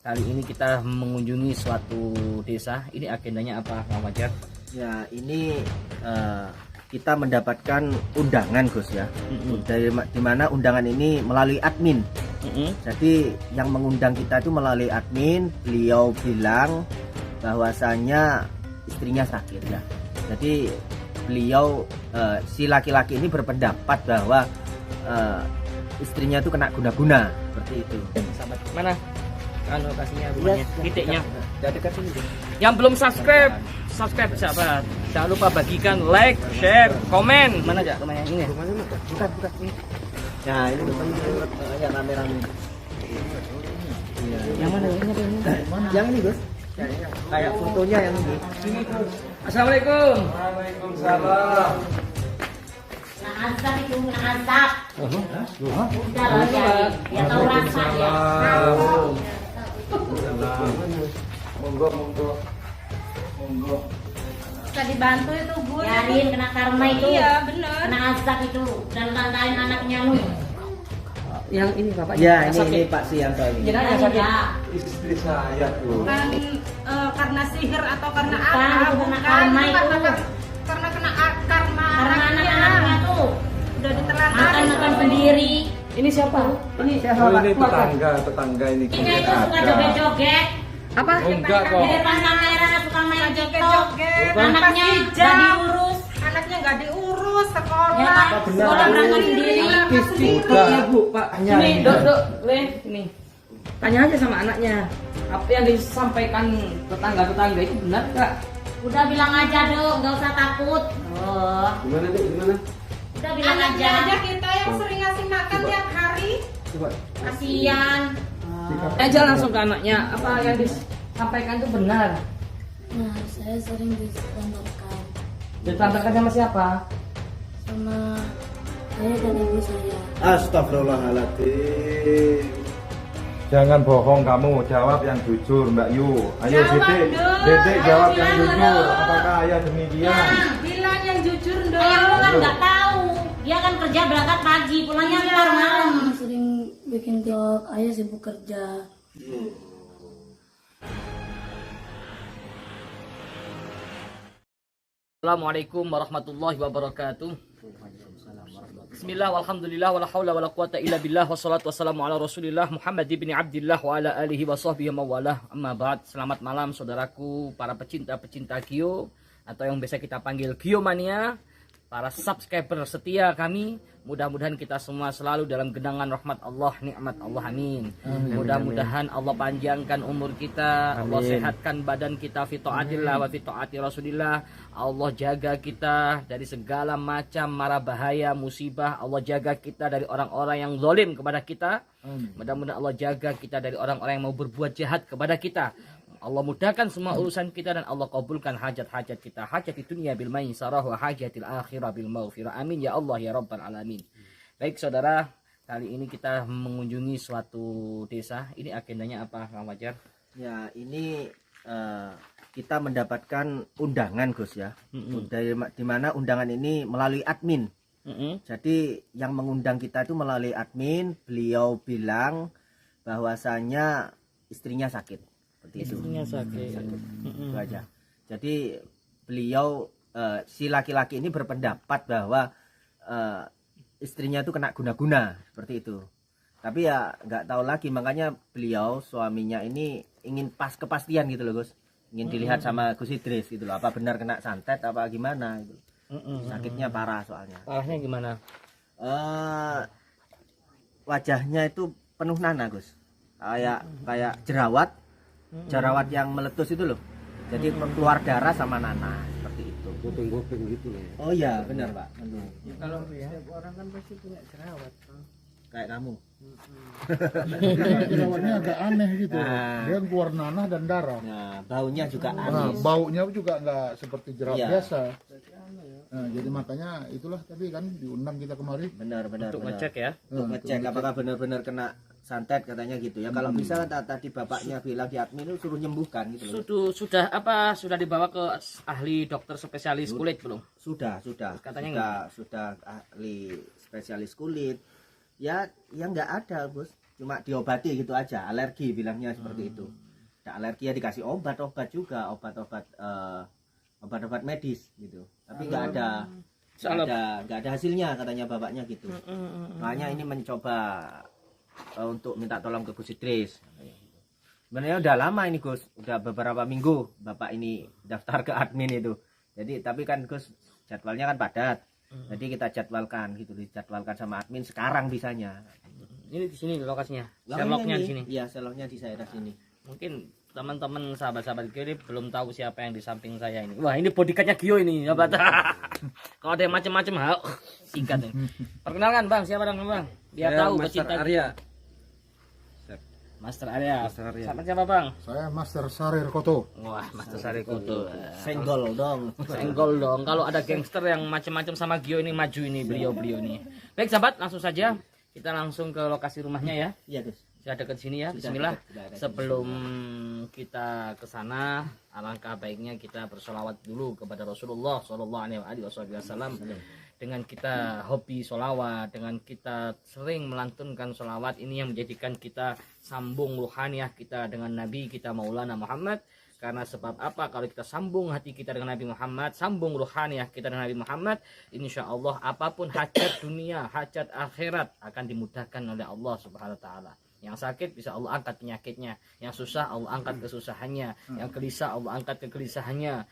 Kali ini kita mengunjungi suatu desa. Ini agendanya apa, Kang Fajar? Ya, ini kita mendapatkan undangan, Gus ya. Di mana undangan ini melalui admin. Jadi yang mengundang kita itu melalui admin. Beliau bilang bahwasanya istrinya sakit ya. Jadi beliau si laki-laki ini berpendapat bahwa istrinya itu kena guna-guna seperti itu. Sahabat, mana? Kan lokasinya, rumahnya, titiknya. Udah dekat sini. Yang belum subscribe sahabat. Jangan lupa bagikan like, share, komen. Mana aja rumahnya ini? Rumahnya mana? Bukan ini. Nah, ini rumahnya ya rame-rame. Yang mana? Yang ini, Gus. Kayak fotonya yang ini. Ini, Gus. Assalamualaikum. Waalaikumsalam. Azab itu azab. Udah lah ya tahu rasa ya. Monggo. Bisa dibantu itu Bu. Yarin kena karma itu. Iya benar. Kena azab itu dan lantarin anaknya lu. Yang ini Bapak. Ya, ini Pak Sianto ini. Jenazah yang sakit. Istri saya tuh. Bukan karena sihir atau karena Bukan, apa? itu kena karma itu. Karena kena karma Karena anak-anaknya tuh udah ditelantarin. makan sendiri. Ini siapa? Ini Ini tetangga ini. Ini itu suka joget-joget. apa? Enggak kok. Di depan kamera suka main TikTok. Joget-joget. Anaknya hijau. gak diurus. Anaknya nggak diurus Ya sekolah. kan? Sekolah berangkat sendiri. Ya Bu, Pak. Ini dok, ini. Tanya aja sama anaknya. Apa yang disampaikan tetangga-tetangga itu benar nggak? Udah bilang aja dong, nggak usah takut. Oh, Gimana Dek? Gimana? udah bilang Anaknya aja. aja kita yang sering ngasih makan tiap hari. Coba. Kasihan. Aja langsung ke anaknya. Apa yang disampaikan itu benar? Nah, saya sering diselantarkan Ditelantarkan sama siapa? sama saya dan ibu saya. Astagfirullahaladzim. Jangan bohong kamu, jawab yang jujur Mbak Yu. Ayo Jawab Dedek, dong. Dedek jawab Ayo yang bilang jujur. dong. Apakah ayah demikian? Nah, bilang yang jujur dong. Ayah lu kan nggak tahu. Dia kan kerja berangkat pagi, pulangnya ntar malam. Sering bikin TikTok, ayah sibuk kerja. Assalamualaikum warahmatullahi wabarakatuh. Bismillah walhamdulillah wala haula wala quwata illa billah wassalatu wassalamu ala Rasulillah Muhammad ibn Abdillah wa ala alihi wa sahbihi mawalah. Amma ba'd. Selamat malam saudaraku, para pecinta-pecinta Gio atau yang biasa kita panggil Gio Mania, para subscriber setia kami. Mudah-mudahan kita semua selalu dalam genangan rahmat Allah, nikmat Allah, amin. Mudah-mudahan Allah panjangkan umur kita, Allah sehatkan badan kita fi taatillah wa fi taati Rasulillah. Allah jaga kita dari segala macam mara bahaya, musibah. Allah jaga kita dari orang-orang yang zalim kepada kita. Mudah-mudahan Allah jaga kita dari orang-orang yang mau berbuat jahat kepada kita. Allah mudahkan semua urusan kita dan Allah kabulkan hajat-hajat kita. Hajat di dunia bil maisarah wa hajatil akhirah bil maghfirah. Amin ya Allah ya rabbal alamin. Baik saudara, kali ini kita mengunjungi suatu desa. Ini agendanya apa, Kang Fajar? Ya, ini kita mendapatkan undangan, Gus ya. Di mana undangan ini melalui admin. Jadi yang mengundang kita itu melalui admin. Beliau bilang bahwasanya istrinya sakit. Seperti itu. Istrinya sakit. Itu aja. Jadi beliau si laki-laki ini berpendapat bahwa istrinya itu kena guna-guna seperti itu. Tapi ya nggak tahu lagi, makanya beliau suaminya ini ingin kepastian gitu loh Gus. Ingin dilihat sama Gus Idris gitu loh. Apa benar kena santet apa gimana gitu. Sakitnya parah soalnya. Parahnya gimana? Wajahnya itu penuh nanah Gus. Kayak jerawat yang meletus itu loh. Jadi keluar darah sama nanah seperti itu. Gopeng-gopeng gitu loh. Oh iya benar Pak. Kalau setiap orang kan pasti punya jerawat. Kayak kamu. Jerawatnya agak aneh gitu. Nah. Dia keluar nanah dan darah. Nah, baunya juga Nah, aneh. baunya juga nggak seperti jerawat Iya. biasa. Nah, jadi makanya itulah tadi kan diundang kita kemari. Benar. Untuk ngecek ya. Untuk ngecek apakah benar-benar kena santet katanya gitu ya. Kalau bisa kan tadi bapaknya bilang di admin itu suruh nyembuhkan gitu loh. Sudah dibawa ke ahli dokter spesialis kulit belum? Sudah. Katanya sudah ahli spesialis kulit. Ya nggak ada Bos. cuma diobati gitu aja, alergi bilangnya seperti itu. Tidak alergi ya dikasih obat-obat juga, obat-obat medis gitu. Tapi nggak ada hasilnya katanya bapaknya gitu. Makanya ini mencoba untuk minta tolong ke Gus Idris. Sebenarnya udah lama ini Gus, udah beberapa minggu bapak ini daftar ke admin itu. Jadi tapi kan Gus jadwalnya kan padat. Jadi kita jadwalkan gitu, dijadwalkan sama admin sekarang bisanya. Ini di sini lokasinya. Sherlocknya di sini. Iya, Sherlocknya di daerah sini. Mungkin teman-teman sahabat-sahabat Gio ini belum tahu siapa yang di samping saya ini. Wah, ini bodyguardnya Gio ini, sahabat. Kalau ada yang macam-macam hal singkat nih. Perkenalkan Bang, siapa Bang? Biar tahu pecinta Arya. Master Arya. Sama siapa Bang? Saya Master Sarir Koto. Wah, Master Sari Kutu. Senggol dong. Senggol dong. Kalau ada gangster yang macam-macam sama Gio ini maju ini beliau nih. Baik sahabat, langsung saja kita langsung ke lokasi rumahnya ya. Iya, Gus. Sudah dekat sini ya. Bismillah. Sebelum kita ke sana, alangkah baiknya kita bersolawat dulu kepada Rasulullah Shallallahu Alaihi Wasallam. Dengan kita hobi solawat, dengan kita sering melantunkan solawat, ini yang menjadikan kita sambung ruhaniah kita dengan Nabi kita Maulana Muhammad. Karena sebab apa? Kalau kita sambung hati kita dengan Nabi Muhammad, sambung ruhaniah kita dengan Nabi Muhammad, insya Allah apapun hajat dunia, hajat akhirat akan dimudahkan oleh Allah Subhanahu Wa Taala. Yang sakit bisa Allah angkat penyakitnya, yang susah Allah angkat kesusahannya, yang gelisah Allah angkat kegelisahannya.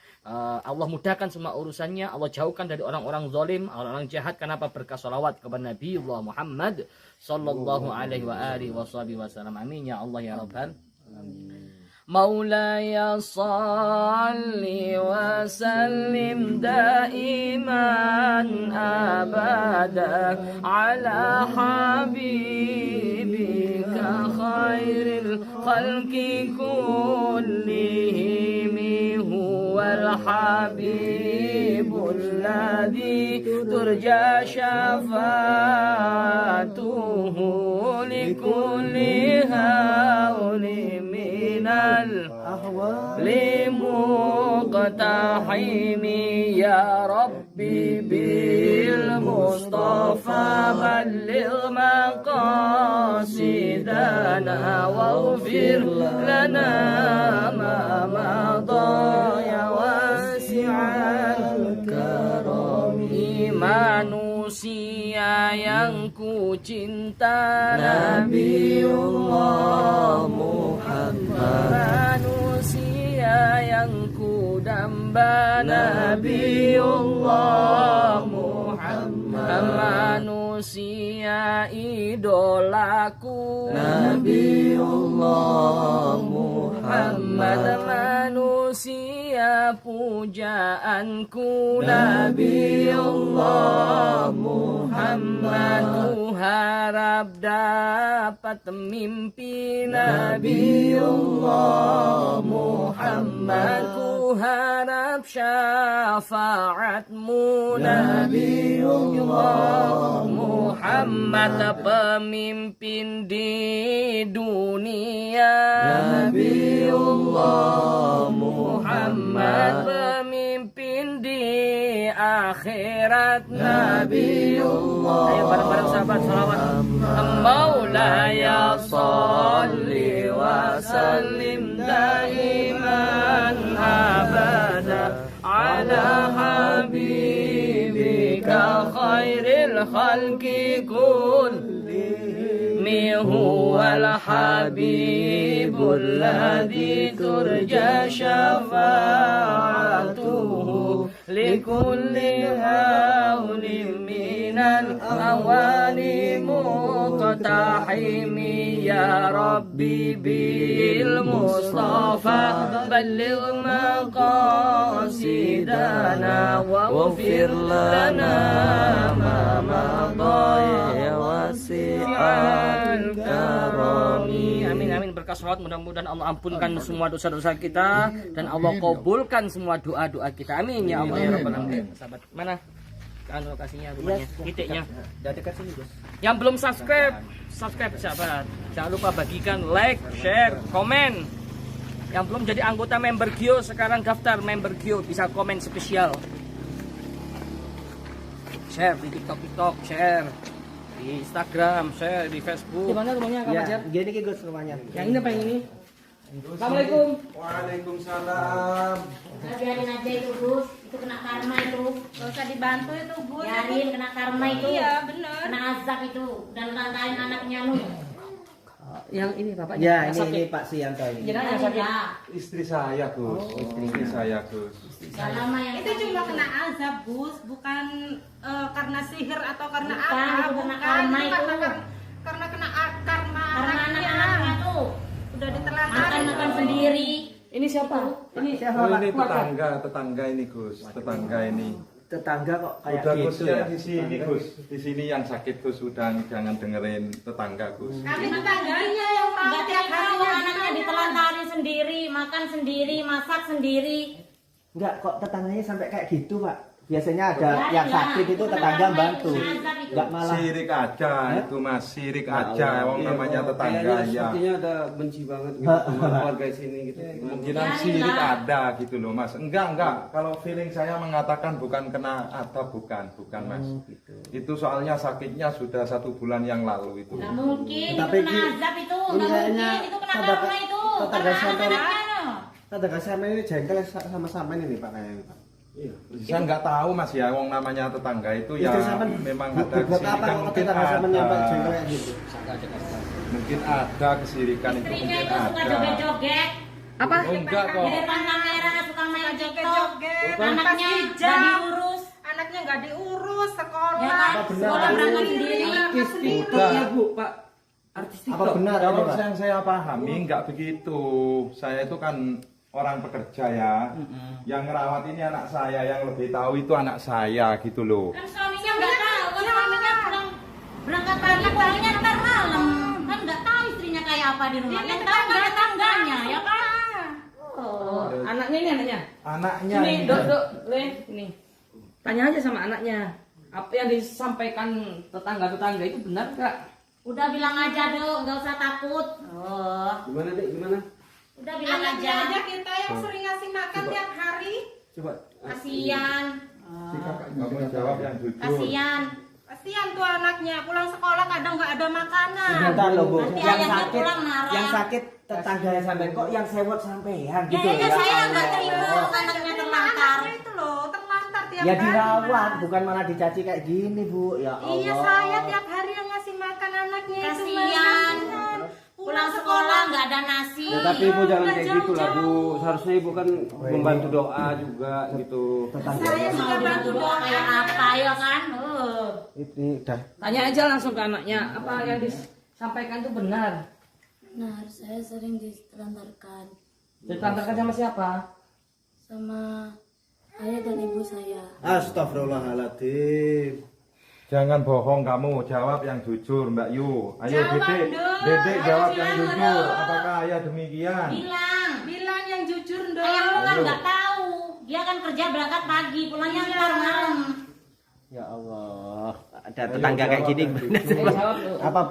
Allah mudahkan semua urusannya, Allah jauhkan dari orang-orang zalim, orang-orang jahat. Kenapa? Berkah salawat kepada Nabiullah Muhammad sallallahu alaihi wasallam. Amin ya Allah ya Rabbal alamin. مولاي صل وسلم دائما أبدا على حبيبك خير الخلق كلهم هو الحبيب الذي ترجى شفاعته لكل هول من الأهوال مقتحم يا ربي بالمصطفى بلغ مقاصدنا واغفر لنا ما مضى يا واسع الكرم manusia yang ku cinta Nabiullah Muhammad, manusia yang ku damba Nabiullah Muhammad, manusia idolaku Nabiullah Muhammad, manusia pujaanku Nabiullah Muhammad. Ku harap dapat mimpi Nabiullah Muhammad, ku harap syafaatmu Nabiullah Muhammad, pemimpin di dunia Nabiullah Muhammad, pemimpin di akhirat Nabiullah. Ayo bareng-bareng sahabat salawat. Maulaya sholli wa sallim daiman abada ala habibika khairil khalqi kullihim huwal habibul ladzi turja syafa'atuhu likulli hawlin minal awali muqtahimi ya rabbi bil mustafa balligh maqasidana waghfir lana ma madha ya wasi'al karami. Amin amin, berkah salawat, mudah-mudahan Allah ampunkan semua dosa-dosa kita dan Allah kabulkan semua doa-doa kita. Amin ya Allah ya Rabbal alamin. Sahabat, mana kan lokasinya, rumahnya, titiknya? Udah dekat sini, Gus. Yang belum subscribe sahabat. Jangan lupa bagikan like, share, komen. Yang belum jadi anggota member Gio sekarang daftar member Gio, bisa komen spesial. Share di TikTok, share. Di Instagram, saya di Facebook. Di mana rumahnya Kak Ya, Fajar? gini ki Gus rumahnya. Yang ini apa yang ini? Assalamualaikum. Waalaikumsalam. Biarin aja itu Gus, itu kena karma itu. Gak usah dibantu itu Gus. Biarin kena karma itu. Iya bener. Kena azab itu dan lantarin anaknya lu. Yang ini bapaknya. Ya, yang ini sakit. Pak Sianto ini. Jenazah yang sakit. Ya, Istri saya Gus. Istri saya Gus. gak lama yang Itu cuma kena azab Gus, bukan karena sihir atau karena Bukan, apa. itu kena karma itu. Karena kena karma karena anak-anaknya tuh udah ditelantarin. makan sendiri. Ini siapa? Ini Siapa Oh, Pak? ini tetangga ini Gus. Tetangga ini. Tetangga kok kayak Udah gitu Gus ya. di sini Gus. Di sini yang sakit Gus, udah jangan dengerin tetangga Gus. Kami tetangganya yang tahu Nggak tiap terima hari kalau anaknya ditelantarin sendiri, makan sendiri, masak sendiri. Enggak kok tetangganya sampai kayak gitu Pak. Biasanya ada Biarin yang lah, sakit itu kena tetangga karma bantu. itu, azab itu. Enggak malah. Sirik aja itu Mas, sirik aja. Wong Iya, namanya kok tetangga kayaknya ya. sepertinya ada benci banget gitu sama keluarga sini gitu. Kemungkinan Biarin sirik lah. ada gitu loh Mas. Enggak. Kalau feeling saya mengatakan bukan kena atau bukan Mas. Itu soalnya sakitnya sudah 1 bulan yang lalu itu. Nggak mungkin, Tapi itu kena Ki, azab itu. ini Nggak kayaknya mungkin, itu kena tetangga- karma itu. tetangga Karena sampai- anak-anaknya no. Tetangga sama ini jengkel sama ini Pak kayaknya Pak. Saya nggak tahu Mas ya, wong namanya tetangga itu ya Istri sampean memang ada buat apa kesirikan, kok mungkin tetangga sama nyampe ada, jengkel kayak gitu. mungkin ada kesirikan itu Istrinya mungkin itu suka ada. joget-joget. Apa? Oh, enggak kok. Di depan kamera suka main TikTok. joget-joget. Anaknya Pas nggak hijab. diurus. Anaknya nggak diurus sekolah. Ya kan? benar? Sekolah berangkat sendiri. Artis TikTok ya Bu, Pak. Artis Apa TikTok. benar ini Kalau Pak? yang saya pahami nggak begitu. Saya itu kan orang pekerja ya. Yang ngerawat ini anak saya, yang lebih tahu itu anak saya gitu loh. Kan suaminya nggak tahu. Kan suaminya pulang berangkat pagi, pulangnya ntar malam. Kan nggak tahu istrinya kayak apa di rumah. Yang tahu nggak tetangganya, ya kan? Oh, anaknya ini anaknya. Anaknya Ini, ini. dok, Le, ini. Tanya aja sama anaknya. Apa yang disampaikan tetangga-tetangga itu benar nggak? Udah bilang aja Dok, nggak usah takut. Oh, Gimana Dek? Gimana? udah bilang Anaknya aja. aja kita yang sering ngasih makan tiap hari. Coba. Kasian, Kamu jawab yang jujur. kasian. Kasihan tuh anaknya pulang sekolah kadang nggak ada makanan. Sebentar loh Bu, Nanti yang ayahnya sakit, pulang marah. yang sakit tetangganya sampai kok yang sewot sampean gitu Ya saya nggak Allah. terima anaknya terlantar. Anaknya itu loh terlantar tiap Ya hari. dirawat, Mas. bukan malah dicaci kayak gini Bu. Ya Allah. Iya saya tiap hari yang ngasih makan anaknya itu. Mas. Kasian. Kasihan. Pulang sekolah nggak ada nasi. Ya, tapi Ibu jangan kayak gitu lah Bu. Jauh-jauh. Seharusnya Ibu kan membantu doa juga gitu. Saya sudah bantu doa kayak apa ya kan? Ini dah. Tanya aja langsung ke anaknya. Apa yang disampaikan itu benar? Benar, saya sering ditelantarkan Ditelantarkan sama siapa? sama ayah dan ibu saya. Astagfirullahaladzim. Jangan bohong kamu, jawab yang jujur Mbak Yu. Ayo Jawab Dedek, dong. Dedek Ayo, jawab yang silakan jujur. dong. Apakah ayah demikian? Bilang yang jujur dong. ayah lu kan nggak tahu. Dia kan kerja berangkat pagi, pulangnya ntar malam. Ya Allah. Ada tetangga kayak gini gimana? Jawab lu. Apa?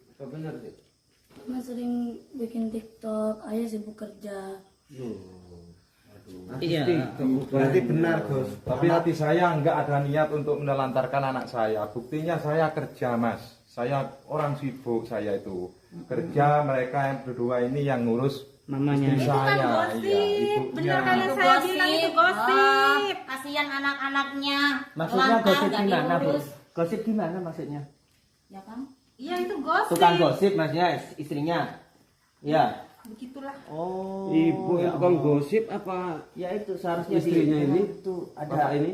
Apa benar Dek? Mama sering bikin TikTok, ayah sibuk kerja. Iya. Berarti benar Gus. Tapi hati saya nggak ada niat untuk menelantarkan anak saya. Buktinya saya kerja Mas. Saya orang sibuk saya itu. Kerja, mereka yang berdua ini yang ngurus Mamanya. istri Itu kan saya. gosip. Iya, Benar kan yang Itu saya bilang itu gosip. Kasihan anak-anaknya. Maksudnya Lantar, gosip nggak gimana Bu? diurus. Gosip gimana maksudnya? Ya kan? Iya itu gosip. Tukang gosip maksudnya istrinya. Ya. Begitulah. Oh. Ibu ya yang tukang Allah. gosip apa Ya itu seharusnya istrinya ini? itu Bapak ada ini?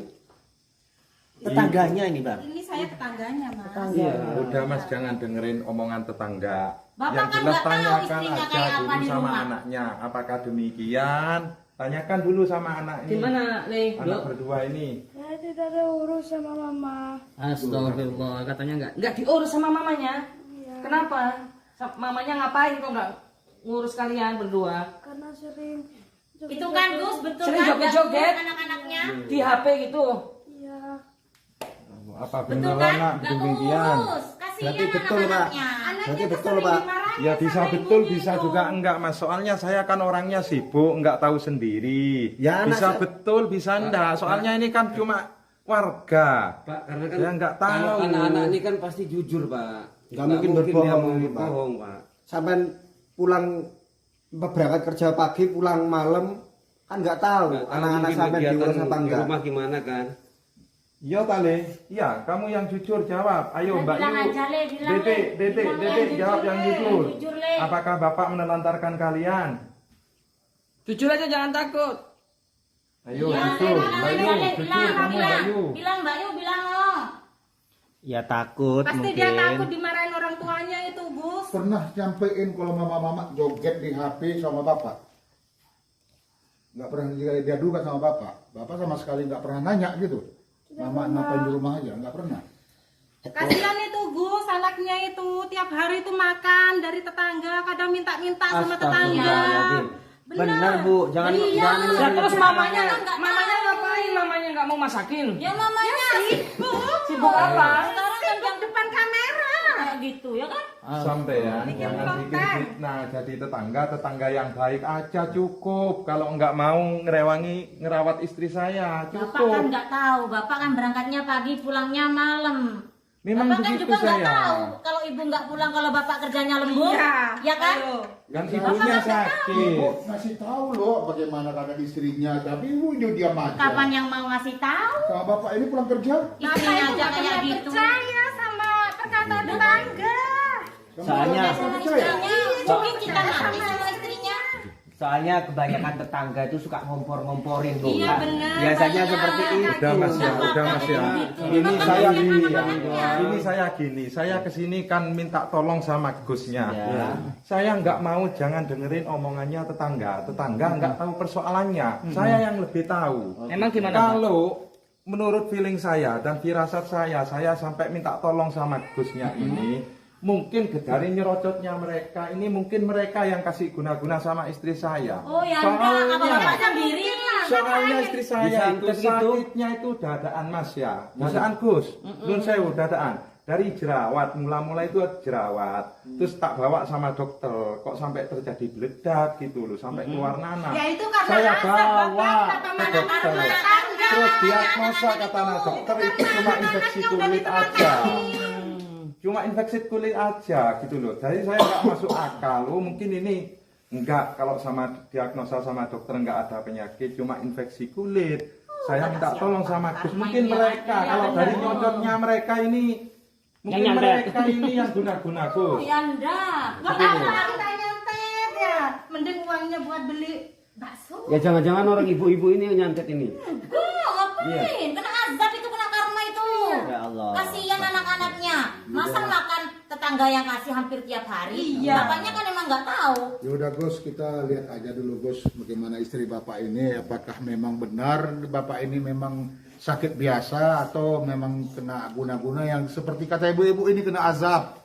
tetangganya ini Bang. Ini saya tetangganya Mas. Iya. Udah Mas jangan dengerin omongan tetangga. Bapak yang kan jelas nggak tahu tanyakan istrinya aja kayak apa dulu di sama rumah. anaknya. Apakah demikian? Tanyakan dulu sama anak ini. Gimana, Le? Anak berdua ini. Saya tidak ada urus sama mama. Astagfirullah, katanya nggak diurus sama mamanya. Kenapa? Mamanya ngapain kok nggak ngurus kalian berdua? Karena sering Itu kan Gus, betul Sering kan? joget-joget. Nggak ngurus anak-anaknya. Di HP gitu. Iya. Apa Betul benar kan? anak Nggak demikian? ngurus. Kasihan Berarti betul, Pak. anak-anaknya. Berarti betul Pak. Ya bisa betul, bisa juga enggak Mas. Soalnya saya kan orangnya sibuk, enggak tahu sendiri. Ya, anak bisa saya- betul, bisa enggak. Soalnya ini kan cuma warga. Pak, karena kan Saya nggak tahu. kalau anak-anak ini kan pasti jujur, Pak. Nggak mungkin dia berbohong, mau Pak. berbohong, Pak. Sampai pulang berangkat kerja pagi pulang malam kan nggak tahu Nggak tahu anak-anak mungkin sampai kegiatan diurus apa di enggak. rumah gimana kan? Iya Tale, iya kamu yang jujur jawab. Ayo Mbak Bilang Yu, aja, Le, bilang, Dede, Le. Dede, Bilang, Le, Dede, jujur, jawab yang Le. jujur. Jujur, Le. Apakah Bapak menelantarkan kalian? Jujur aja jangan takut. Ayo Iya, jujur, Le, Mbak Yu, bilang, Le, jujur bilang, kamu Mbak Yu. bilang Mbak Yu, bilang oh. Ya takut Pasti mungkin. dia takut dimarahin orang tuanya itu, Gus. Pernah nyampein kalau mama-mama joget di HP sama bapak? Nggak pernah dia duga sama bapak. Bapak sama sekali nggak pernah nanya gitu. Mama ngapain di rumah aja? Nggak pernah. Kasihan itu Gus, anaknya itu tiap hari itu makan dari tetangga, kadang minta-minta sama tetangga. Astagfirullahaladzim. Benar Bu, jangan Iya. Ya terus mamanya, Kan nggak mamanya tahu. ngapain? Mamanya nggak mau masakin. Ya mamanya sibuk. Sibuk apa? Sekarang kan yang Depan kamera. kayak gitu ya kan? Sampean jangan bikin fitnah jadi tetangga yang baik aja cukup. Kalau nggak mau ngerawat istri saya Bapak kan cukup. nggak tahu, Bapak kan berangkatnya pagi, pulangnya malam. Memang Bapak kan begitu juga nggak saya. tahu kalau ibu nggak pulang kalau Bapak kerjanya lembur, ya kan? Ayo. Kan ibunya sakit. Ibu ngasih tahu loh bagaimana keadaan istrinya, tapi ibu ini diam aja. Kapan yang mau ngasih tahu? Sama bapak ini pulang kerja? Bapak Istrinya itu aja nggak kayak pernah gitu. percaya sama perkataan tetangga. Soalnya Sama istrinya, mungkin kita mati sama istrinya. soalnya kebanyakan tetangga itu suka ngompor-ngomporin Bu. Iya, benar. Biasanya Banyak. seperti itu. Udah Mas ya, udah Mas ya. Ini saya gini, saya kesini kan minta tolong sama Gusnya. Ya. Saya nggak mau jangan dengerin omongannya tetangga. Tetangga nggak tahu persoalannya. Saya yang lebih tahu. Emang gimana, Pak? Kalau menurut feeling saya dan firasat saya sampai minta tolong sama Gusnya ini, mungkin dari nyerocotnya mereka ini mungkin mereka yang kasih guna-guna sama istri saya. Oh ya enggak, apa Bapak sendiri? Soalnya istri saya itu Disantet gitu. sakitnya itu dadaan Mas ya. Dadaan Gus. Nun sewu dadaan. Dari jerawat, mula-mula itu jerawat. Terus tak bawa sama dokter, kok sampai terjadi beledak gitu loh, sampai keluar nanah. Ya itu karena Saya asap, bawa Bapak, kata ke mana dokter. karena tetangga. Terus diagnosa kata dokter itu cuma infeksi kulit aja. Cuma infeksi kulit aja gitu loh. Jadi saya nggak masuk akal. Oh mungkin ini enggak, kalau sama diagnosa sama dokter enggak ada penyakit, cuma infeksi kulit. Saya minta tolong sama Gus. Mungkin mereka kalau dari nyocotnya mereka ini mungkin mereka ini yang guna-guna Gus. Ya enggak. Nggak tahu kita nyantet ya. Mending uangnya buat beli bakso. Ya jangan-jangan orang ibu-ibu ini yang nyantet ini. Enggak, ngapain? Kena azab itu, kena karma itu. Ya Allah. Kasihan anak-anaknya. Masa makan tetangga yang kasih hampir tiap hari? Iya. Bapaknya kan emang nggak tahu. Ya udah Gus, kita lihat aja dulu Gus bagaimana istri bapak ini, apakah memang benar bapak ini memang sakit biasa atau memang kena guna-guna yang seperti kata ibu-ibu ini kena azab.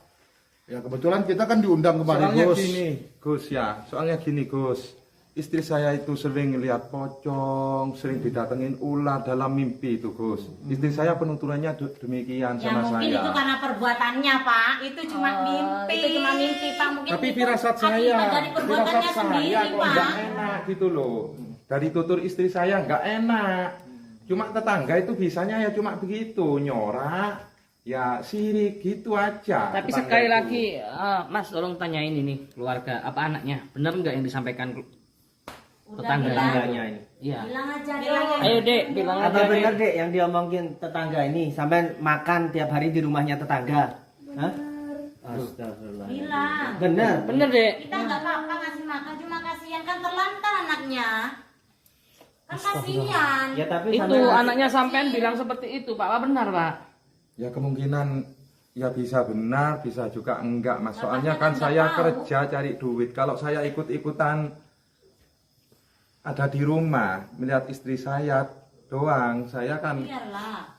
Ya kebetulan kita kan diundang kemarin Soalnya Gus. gini Gus ya, soalnya gini Gus. Istri saya itu sering lihat pocong, sering didatengin ular dalam mimpi itu Gus. Istri saya penuturannya demikian Ya sama mungkin saya. itu karena perbuatannya, Pak. Itu cuma mimpi. Itu cuma mimpi, Pak. Mungkin Tapi itu firasat akibat saya, dari perbuatannya firasat sendiri, saya kok Pak. nggak enak gitu loh. Dari tutur istri saya nggak enak. Cuma tetangga itu bisanya ya cuma begitu, nyorak, ya sirik gitu aja. Tapi tetangga sekali itu. lagi, Mas tolong tanyain ini keluarga apa anaknya, benar nggak yang disampaikan tetangganya ini? Iya. Bilang aja dong. Ayo Dek, bilang aja Apa benar Dek. Dek yang diomongin tetangga ini sampai makan tiap hari di rumahnya tetangga? Hah? Astagfirullah. Bilang. Benar. Bener Dek. Kita nggak apa-apa ngasih makan, cuma kasihan kan terlantar anaknya. Kan kasihan. Ya tapi Itu sampai anaknya sampean bilang seperti itu, Pak. Apa benar, Pak? Ya kemungkinan ya bisa benar, bisa juga enggak Mas. Soalnya Bapaknya kan kan saya nggak tahu. kerja cari duit. Kalau saya ikut-ikutan ada di rumah melihat istri saya doang, saya kan Biarlah.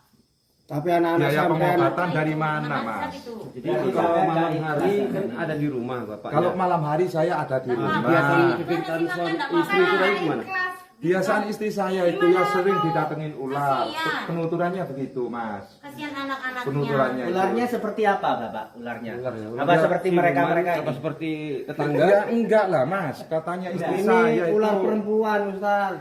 Tapi anak-anak biaya sampean pengobatan dari mana Dengan Mas? azab itu. jadi kalau malam hari kan ada di rumah Bapak. Kalau malam hari saya ada di biasanya rumah. kegiatan suami istri itu dari mana? Biasaan istri saya itu ya sering didatengin ular. Kasihan. Penuturannya begitu Mas. Kasihan anak-anaknya. Penuturannya itu. ularnya seperti apa Bapak? Ularnya? Ularnya Apa seperti mereka-mereka apa ini? seperti Ya tetangga? enggak lah Mas, katanya istri Ini saya itu ular perempuan Ustaz.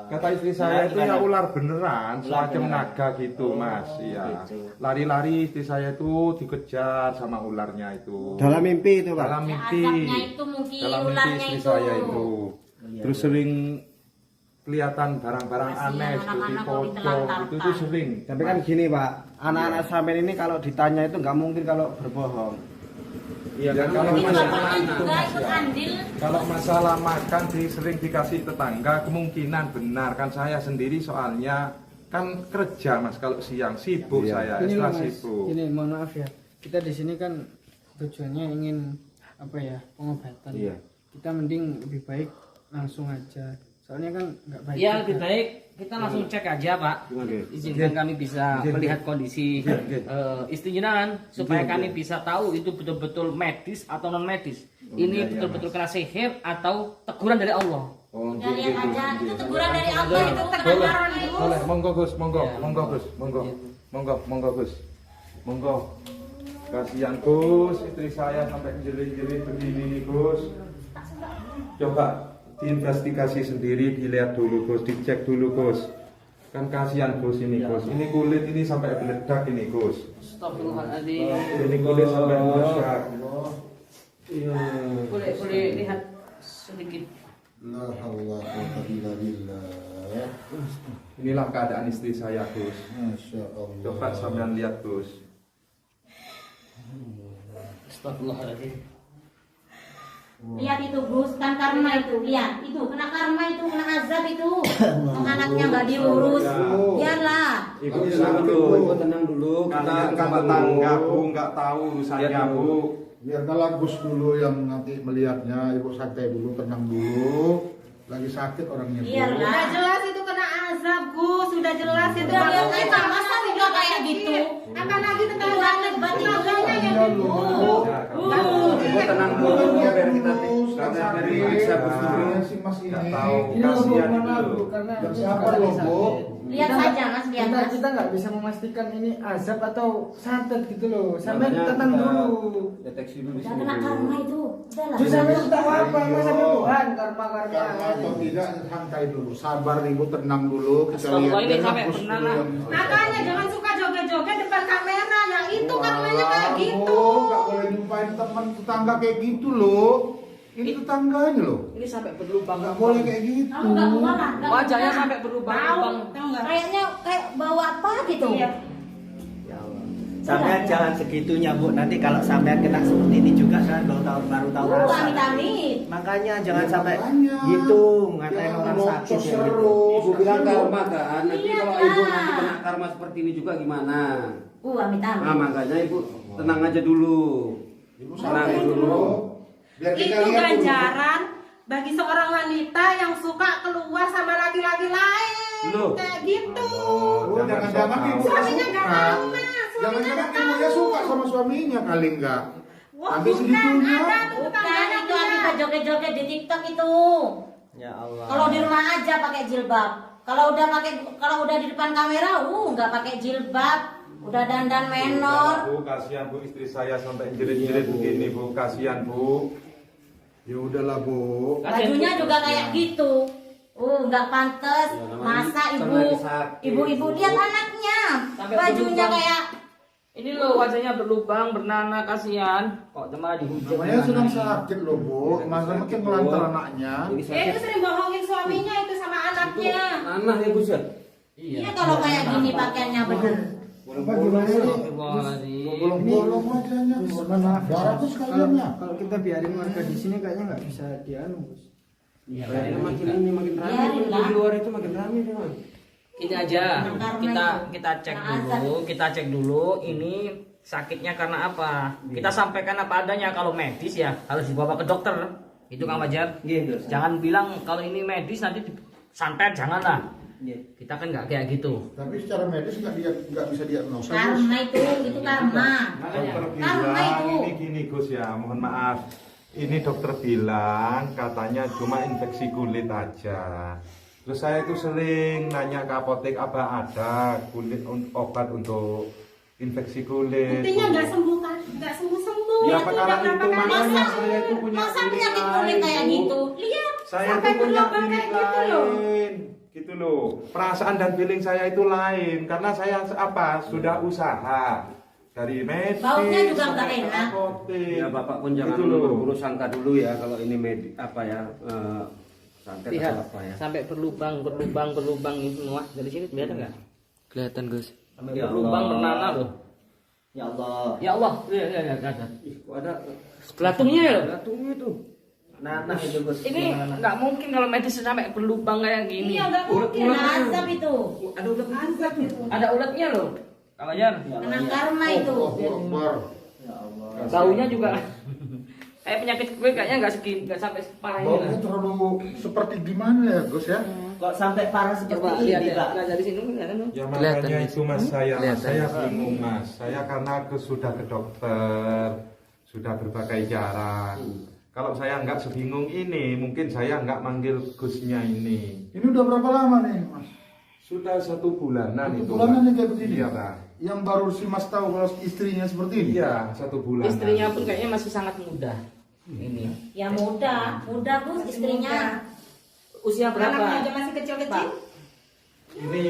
Kata istri saya itu ya ular beneran, semacam naga gitu mas. Iya. Lari-lari istri saya itu dikejar sama ularnya itu. Dalam mimpi itu, Pak. Dalam mimpi. Asapnya itu mungkin Dalam mimpi ularnya istri itu. saya itu. Terus sering kelihatan barang-barang Kasihan aneh seperti anak-anak kalau pocong ditelantarkan. itu tuh sering. Tapi kan gini, Pak. Anak-anak sampean ini kalau ditanya itu nggak mungkin kalau berbohong. Iya kan kalau Ini masalah bapaknya itu juga mas ikut ya. andil. Kalau masalah makan sering dikasih tetangga kemungkinan benar kan saya sendiri soalnya kan kerja mas kalau siang sibuk saya Ini ekstra loh, Mas. sibuk. Ini mohon maaf ya. Kita di sini kan tujuannya ingin apa ya, pengobatan. Iya. Kita mending lebih baik langsung aja. Soalnya kan nggak baik. Ya juga. lebih baik kita langsung cek aja Pak. Izinkan kami bisa melihat kondisi istri jenengan supaya kami bisa tahu itu betul-betul medis atau non medis. Ini betul-betul kena sihir atau teguran dari Allah. Oh, Ya lihat aja, itu teguran dari Allah itu teguran itu. boleh, monggo Gus, monggo, monggo Gus, monggo, monggo, monggo Gus, monggo. Kasihan Gus, istri saya sampai jelit-jelit begini nih Gus. Coba diinvestigasi sendiri, dilihat dulu Gus, dicek dulu Gus. Kan kasihan Gus ini Gus, ini kulit ini sampai meledak ini Gus. Astagfirullahaladzim. Ini kulit sampai meledak. Boleh lihat sedikit. La haula wa quwwata illa billah. Inilah keadaan istri saya Gus. Masya Allah. Coba sampean lihat Gus. Astagfirullahaladzim. Lihat itu Gus, kan karma itu, lihat itu kena karma itu, kena azab itu. Anaknya nggak diurus, biarlah. Ibu tenang dulu, ibu tenang dulu. Kalian kan coba tetangga dulu. Bu, nggak tahu urusannya Bu. Biarkanlah Gus dulu yang nanti melihatnya, ibu santai dulu, tenang dulu. Lagi sakit orangnya. Bu. Biarlah. Udah jelas itu kena azab, Gus. Sudah jelas itu. Udah lihat Makanya aja, masa udah kayak gitu? Apalagi tetangganya Hebat yang itu. Ibu tenang dulu, biar kita Sakit. periksa Gus dulu. Si Mas ini. Nggak tahu, Ini loh, Bu, kasihan mohon maaf, itu. Bu, karena Dan ini siapa juga loh, lagi Bu? sakit. Lihat Kita saja nggak- Mas, lihat kita Mas. kita nggak bisa memastikan ini azab atau santet gitu loh. Sampai Makanya tenang kita dulu. Deteksi dulu di Udah sini kena dulu. karma itu, udahlah. Terus sampai tahu apa? Iya. Mas sampai Tuhan karma. Karena atau tidak santai dulu, sabar ibu, tenang dulu. Kita Astagfirullah, ini lihat sampai Gus pernah, dulu Nak. yang- Makanya jangan suka joget-joget depan kamera. Yang itu karmanya kayak gitu. Nggak boleh nyumpahin teman tetangga kayak gitu loh. Ini tetangganya loh. Ini sampai berlubang. Nggak boleh kayak gitu. Kamu nggak keluar lah, nggak Wajahnya keluar. sampai berlubang-lubang. Tahu nggak? Kayaknya kayak bawa apa gitu. Iya. Sampean jangan segitunya Bu, nanti kalau sampean kena seperti ini juga kan baru tahu rasa. Amit-amit. Makanya jangan Ya, sampai makanya. gitu ngatain Jangan orang ngocos sakit ya gitu. terus. Ibu bilang karma kan, nanti Iya, kalau Kak. ibu nanti kena karma seperti ini juga gimana? Amit-amit. Nah makanya ibu tenang aja dulu. Ibu Tenang santai dulu. dulu. Biar kita Itu lihat dulu. ganjaran bagi seorang wanita yang suka keluar sama laki-laki lain. Loh. Kayak gitu. Oh, jangan-jangan ibu Suaminya suka. nggak tahu, Mas. Jangan-jangan ibunya suka sama suaminya kali enggak. Wah, Sampai bukan segitunya. ada tuh Bukan tetangganya itu punya. Anita joget-joget di TikTok itu. Ya Allah. Kalau di rumah aja pakai jilbab. Kalau udah di depan kamera, nggak pakai jilbab. Udah dandan menor. Bu, kasihan Bu, istri saya sampai jerit-jerit begini Bu, kasihan Bu. Ya udahlah Bu. Bajunya juga kayak gitu. Nggak pantas. Ya, namanya Masa kan lagi sakit. ibu-ibu lihat anaknya. Sampai Bajunya berlubang. kayak Ini loh wajahnya berlubang, bernanah, kasihan. Kok cuma dihujat. Namanya sedang sakit loh Bu. Masa makin ngelantar anaknya. Ini Dia sakit. itu sering bohongin suaminya itu sama anaknya. Tanah ya Gus ya? iya kalau kayak gini pakaiannya bener. Apa gimana nih? Astagfirullahaladzim. Bolong-bolong wajahnya. Mohon maaf. Darah tuh sekalian ya. Kalau kita biarin warga di sini kayaknya nggak bisa dianu, Gus. Iya. Makin ini makin rame. Biarin lah. Di luar itu makin rame memang. Ini aja kita cek dulu ini sakitnya karena apa. Kita sampaikan apa adanya. Kalau medis ya harus dibawa ke dokter. Itu Kang Fajar. Jangan bilang kalau ini medis nanti santet, janganlah. Kita kan nggak kayak gitu. Tapi secara medis nggak bisa diagnosa. Karma itu karma. Dokter Karma bilang itu. ini gini Gus ya, mohon maaf. Ini dokter bilang katanya cuma infeksi kulit aja. Terus saya itu sering nanya ke apotek apa ada obat untuk infeksi kulit. Buktinya nggak sembuh kan? Nggak sembuh-sembuh. Ya, Itu sekarang udah berapa itu kali makanya sembuh. saya itu punya Masa kulit penyakit kulit lain, kayak Bu. gitu? Lihat. Saya Sampai tuh punya berlubang kulit kayak gitu loh. lain. Gitu loh. Perasaan dan feeling saya itu lain karena saya sudah usaha dari medis. Baunya juga nggak sampai ke enak. apotek. Ya Bapak pun jangan Gitu loh. berburu sangka dulu ya kalau ini santet Lihat, atau apa ya. sampai berlubang ini semua. Dari sini kelihatan nggak? Kelihatan Gus. Sampai Ya berlubang Allah. bernanah loh. Ya Allah. Ya Allah, lihat ada. Ih, kok ada Belatungnya loh. belatungnya tuh. Nah itu Gus. Ini nggak mungkin kalau medis sampai berlubang kayak gini. Iya nggak mungkin azab itu. Ada ulat juga tuh. Ada ulatnya loh. Kang Ajar. Kena karma itu. Akbar. Ya Allah. Baunya juga kayak penyakit gue kayaknya nggak sampai separah ini. Baunya lah. terlalu seperti gimana ya Gus ya? Kok sampai parah seperti Coba ini lihat ya. Pak? Nah, dari sini kelihatan tuh. Ya Kelihatan, makanya Mas. itu Mas saya Kelihatan. bingung Mas. Saya karena sudah ke dokter, sudah berbagai cara. Kalau saya nggak sebingung ini, mungkin saya nggak manggil Gusnya ini. Ini udah berapa lama nih Mas? Sudah 1 bulanan 1 itu. bulanan Mas. nih kayak begini? Iya Bang. Yang baru si Mas tahu kalau istrinya seperti ini? Iya 1 bulan. Istrinya pun kayaknya masih sangat muda. Ini. Ya muda Gus istrinya. Usia Anaknya berapa? aja masih kecil-kecil. Ini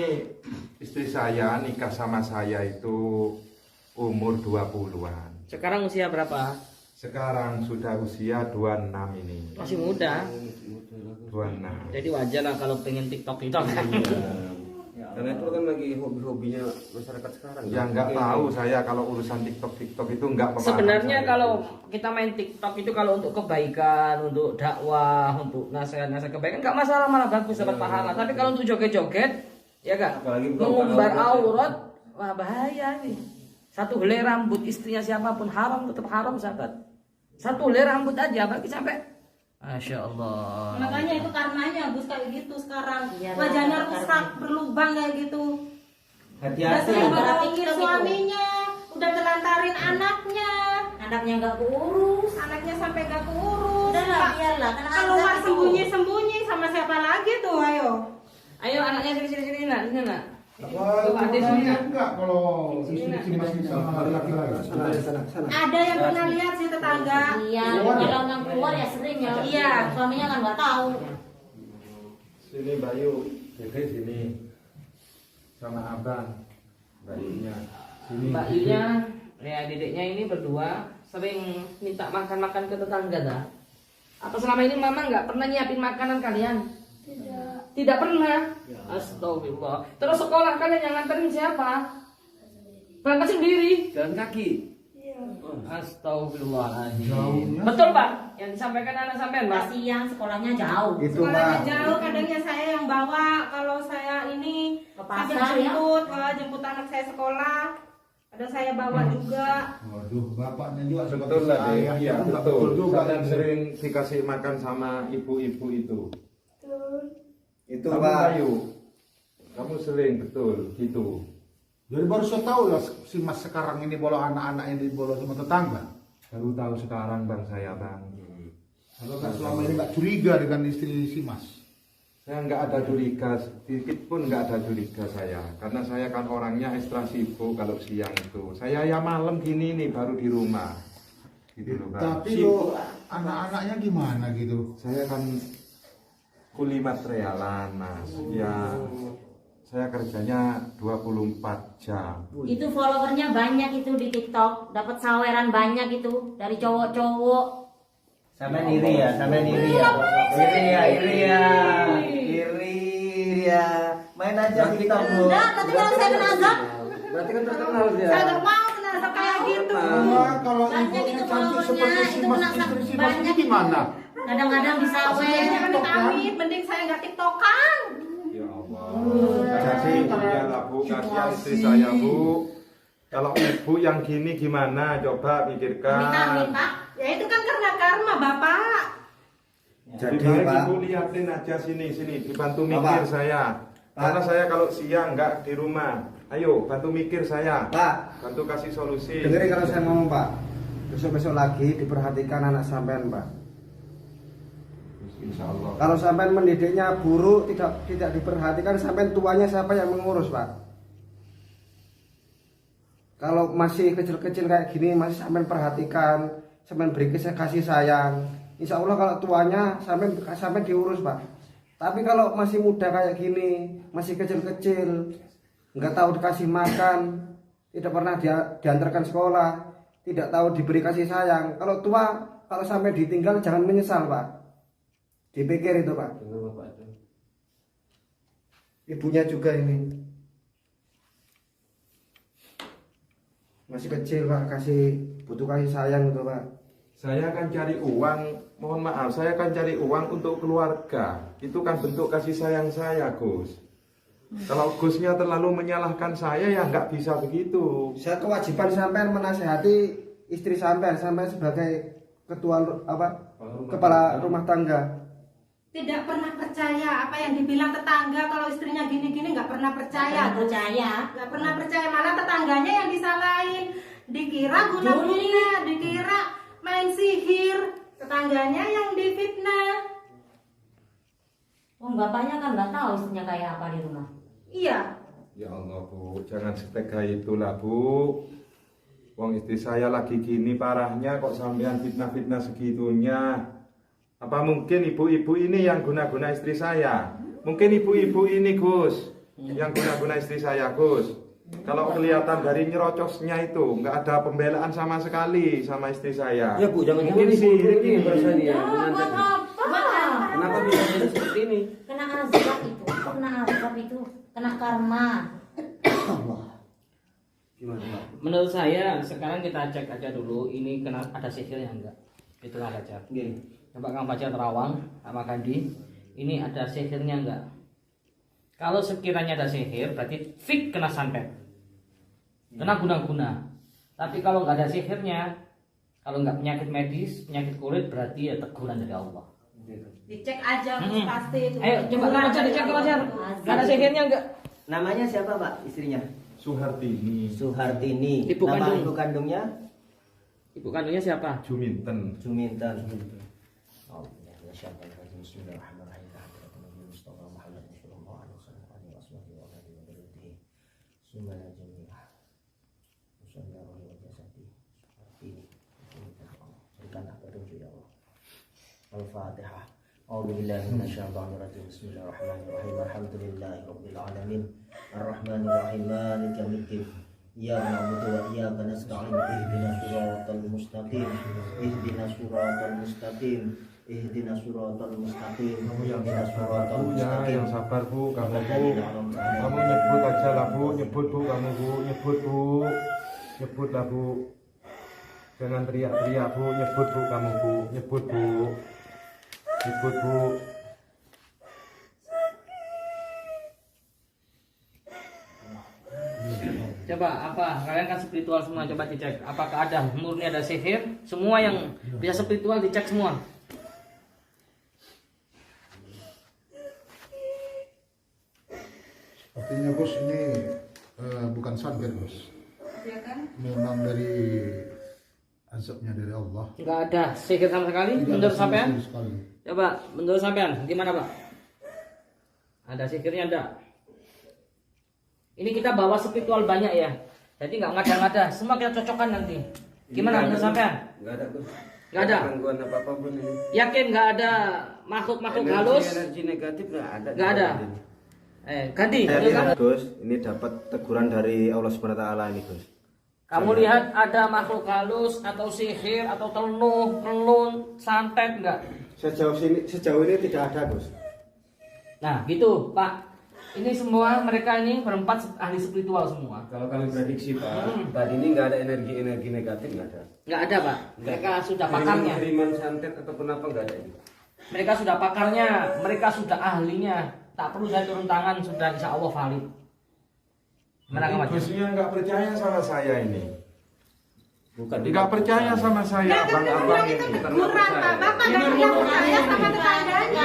istri saya nikah sama saya itu umur 20-an. Sekarang usia berapa? Sekarang sudah usia 26 ini. Masih muda. 26. Jadi wajar lah kalau pengen TikTok. Karena itu kan lagi hobi-hobinya masyarakat sekarang. Ya nggak tahu saya kalau urusan TikTok itu nggak pemahaman Sebenarnya saya. kalau kita main TikTok itu kalau untuk kebaikan, untuk dakwah, untuk nasihat-nasihat kebaikan nggak masalah, malah bagus dapat pahala. Tapi kalau untuk joget-joget, ya kan, Apalagi bukan mengumbar aurat, ya. aurat, wah bahaya nih. Satu helai rambut istrinya siapapun haram, tetap haram sahabat. Satu helai rambut aja, apalagi sampai, Masya Allah. Makanya itu karenanya Gus kayak gitu sekarang. Iya, Wajahnya karena- rusak, berlubang kayak gitu. Udah Hati-hati. sering bawa Berarti pikir gitu. suaminya, udah telantarin anaknya. Anaknya nggak keurus. Anaknya sampai gak keurus. Udahlah Pak, biarlah kena keluar azab itu. sembunyi-sembunyi sama siapa lagi tuh, ayo. Ayo anaknya sini nak, sini nak. Wah, Coba di sini nak. enggak kalau istri Mas ini sama laki-laki. Sana. Ada yang pernah lihat sih tetangga. Iya, kalau orang keluar ya sering ya. Iya. Suaminya kan nggak tahu. Sini Bayu, Dede sini sama Abang, Bayunya. Sini. Mbak Yunya, ya dedeknya ini berdua sering minta makan-makan ke tetangga dah. Apa selama ini mama nggak pernah nyiapin makanan kalian? Tidak pernah. Astagfirullah. Terus sekolah kalian yang nganterin siapa? Berangkat sendiri. Jalan kaki. Astagfirullahaladzim. Betul Pak? Yang disampaikan anak sampean Pak? Kasihan sekolahnya jauh. Itu Sekolahnya Pak. jauh, kadangnya saya yang bawa. Kalau saya ini Ke pasar, jemput, jemput anak saya sekolah. Ada saya bawa juga. Waduh, bapaknya juga seperti Betul lah, saya. Iya Enggak betul. juga. Kalian sering dikasih makan sama ibu-ibu itu. Itu Kamu Pak. Bayu, kamu sering betul gitu. Jadi baru saya tahu lah si Mas sekarang ini bawa anak-anak ini dibawa sama tetangga. Baru tahu sekarang Bang saya Bang. Kalau nggak selama ini nggak curiga dengan istri si Mas. Saya nggak ada curiga, sedikit pun nggak ada curiga saya. Karena saya kan orangnya ekstra sibuk kalau siang itu. Saya ya malam gini nih baru di rumah. Gitu loh Bang. Tapi Sibuk. lo anak-anaknya gimana gitu? Saya kan kuli materialan Mas. Ya saya kerjanya 24 jam. Itu followernya banyak itu di TikTok, dapat saweran banyak itu dari cowok-cowok. Sampai iri ya, sampai iri ya. Iri ya, iri ya. Iri ya. Main aja TikTok Bu. Enggak, tapi kalau saya kena azab, Berarti kan terkenal dia. Saya nggak mau kena azab kayak gitu. Wah, kalau Banyak ibunya itu cantik seperti followernya, si itu Mas, kena istri si Mas banyak ini itu. gimana? kadang-kadang disawer. Jangan amit, mending saya nggak tiktokan. Ya Allah. Jadi ya lah Bu, kasihan istri saya Bu. Kalau ibu yang gini gimana? Coba pikirkan. Amit-amit Pak. Ya itu kan karena karma Bapak. Jadi Lebih baik Pak, ibu liatin aja sini dibantu Bapak. mikir saya. Pak. Karena saya kalau siang nggak di rumah. Ayo bantu mikir saya. Pak, Bantu kasih solusi. dengerin kalau saya ngomong Pak. Besok-besok lagi diperhatikan anak sampean Pak. Insya Allah. Kalau sampean mendidiknya buruk, tidak diperhatikan, sampean tuanya siapa yang mengurus Pak? Kalau masih kecil-kecil kayak gini, masih sampean perhatikan, sampean beri kasih sayang. Insya Allah kalau tuanya sampean diurus Pak. Tapi kalau masih muda kayak gini, masih kecil-kecil, nggak tahu dikasih makan, tidak pernah diantarkan sekolah, tidak tahu diberi kasih sayang. Kalau tua, kalau sampai ditinggal jangan menyesal, Pak. Dipikir itu, Pak. Ibunya juga ini masih kecil, Pak, butuh kasih sayang itu, Pak. Saya akan cari uang, mohon maaf, saya akan cari uang untuk keluarga. Itu kan bentuk kasih sayang saya, Gus. Kalau Gusnya terlalu menyalahkan saya, ya nggak bisa begitu. Saya kewajiban sampean menasehati istri sampean sebagai ketua kepala rumah tangga. Tidak pernah percaya apa yang dibilang tetangga kalau istrinya gini-gini, nggak pernah percaya. Nggak pernah percaya, malah tetangganya yang disalahin. Dikira guna-guna, dikira main sihir, tetangganya yang difitnah. Bapaknya kan nggak tahu istrinya kayak apa di rumah. Iya. Ya Allah, Bu, jangan setega itulah, Bu. Wong istri saya lagi gini parahnya kok sampean fitnah-fitnah segitunya. Apa mungkin ibu-ibu ini yang guna-guna istri saya? Mungkin ibu-ibu ini, Gus, yang guna-guna istri saya, Gus. Kalau kelihatan dari nyerocosnya itu nggak ada pembelaan sama sekali sama istri saya. Ya Bu, jangan mungkin ibu sih ini perasaan ya. Buat apa? Kenapa bisa jadi seperti ini? Kena azab itu, kena karma. Gimana Pak? Menurut saya sekarang kita cek aja dulu ini kena ada sihirnya enggak. Itu nggak aja. Coba Kang Fajar Terawang sama Kandi, ini ada sihirnya enggak? Kalau sekiranya ada sihir berarti fik kena santet, kena guna-guna. Tapi kalau nggak ada sihirnya, kalau nggak penyakit medis, penyakit kulit, berarti ya teguran dari Allah. Dicek aja, pasti itu. Ayo coba Kang Fajar dicek Kang Fajar. Nggak ada sihirnya enggak? Namanya siapa, Pak, istrinya? Suhartini. Suhartini. Ibu Nama kandung. ibu kandungnya? Ibu kandungnya siapa? Juminten. Juminten. Al-Fatihah. A'udzubillahi minasyaitonirrajim. Bismillahirrahmanirrahim. Alhamdulillahirabbil alamin. Arrahmanir rahim. Maliki yaumiddin. Iyyaka na'budu wa iyyaka nasta'in. Ihdinas siratal mustaqim. Ihdinas siratal mustaqim. Ihdinas siratal mustaqim. Ihdinas siratal mustaqim. Yang sabar, Bu, kamu, Bu. Kamu nyebut aja lah, Bu. Nyebut, Bu, kamu, Bu. Nyebut, Bu. Nyebut lah, Bu. Jangan teriak-teriak, Bu. Nyebut, Bu, kamu, Bu. Nyebut, Bu. Nyebut, Bu. Coba apa? Kalian kan spiritual semua, coba dicek. Apakah ada murni ada sihir? Semua yang bisa spiritual dicek semua. Artinya Gus ini bukan santet Gus. Iya kan? Memang dari azabnya dari Allah. Enggak ada sihir sama sekali. Tidak Menurut ada sampean? sama sekali. Coba menurut sampean gimana, Pak? Ada sihirnya enggak? Ini kita bawa spiritual banyak ya. Jadi nggak ngada-ngada, semua kita cocokkan nanti. Gimana menurut sampean? Enggak ada, Gus. Nggak ada. Gangguan apa-apa pun ini. Yakin nggak ada makhluk-makhluk halus? Energi negatif enggak ada. Nggak ada. Ganti. Gus, ini dapat teguran dari Allah SWT ini, Gus. Kamu lihat ada makhluk halus atau sihir atau teluh, telun, santet nggak? Sejauh ini tidak ada, Gus. Nah, gitu, Pak. Ini semua mereka ini berempat ahli spiritual semua. Kalau kalian prediksi Pak, tadi ini nggak ada energi negatif nggak ada. Nggak ada, Pak. Mereka sudah pakarnya. Kiriman santet ataupun apa nggak ada ini. Mereka sudah pakarnya, mereka sudah ahlinya. Tak perlu saya turun tangan, sudah insya Allah valid. Gusnya nggak percaya sama saya ini. Bukan Nggak percaya sama saya, abang-abang ini. Teguran, Pak. Bapak nggak pernah percaya sama tetangganya.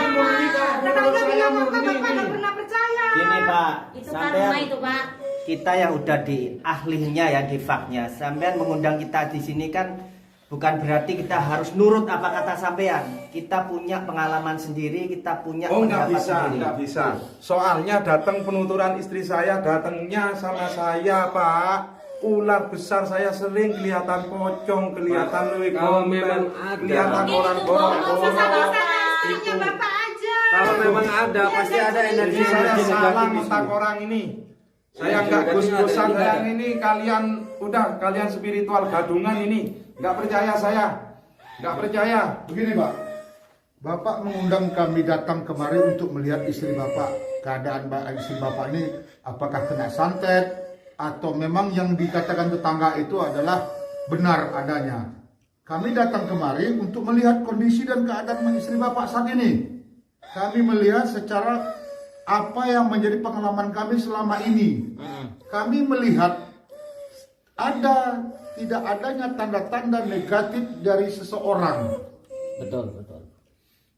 Tetangga bilang apa, Bapak nggak pernah percaya. Gini, Pak. Itu Sampean karma itu, Pak. kita yang udah di ahlinya ya di faknya. Sampean mengundang kita di sini kan bukan berarti kita harus nurut apa kata sampean. Kita punya pengalaman sendiri, kita punya Oh, nggak pendapat bisa, sendiri. nggak bisa. Soalnya datang penuturan istri saya, datangnya sama saya, Pak. Ular besar saya sering kelihatan pocong, kelihatan lebih Kalau memang ada. kelihatan Ini orang tuh bohong, borong. bisa-bisa istrinya Bapak aja. Kalau memang ada, pasti ada energi Saya negatif salah di mentak sini. orang ini. Saya nggak gus-gusan yang ini, kalian spiritual gadungan ini. Nggak percaya saya. Nggak percaya. Begini Pak, Bapak mengundang kami datang kemari untuk melihat istri Bapak. Keadaan istri Bapak ini apakah kena santet atau memang yang dikatakan tetangga itu adalah benar adanya. Kami datang kemari untuk melihat kondisi dan keadaan istri Bapak saat ini. Kami melihat secara apa yang menjadi pengalaman kami selama ini. Kami melihat tidak adanya tanda-tanda negatif dari seseorang. Betul.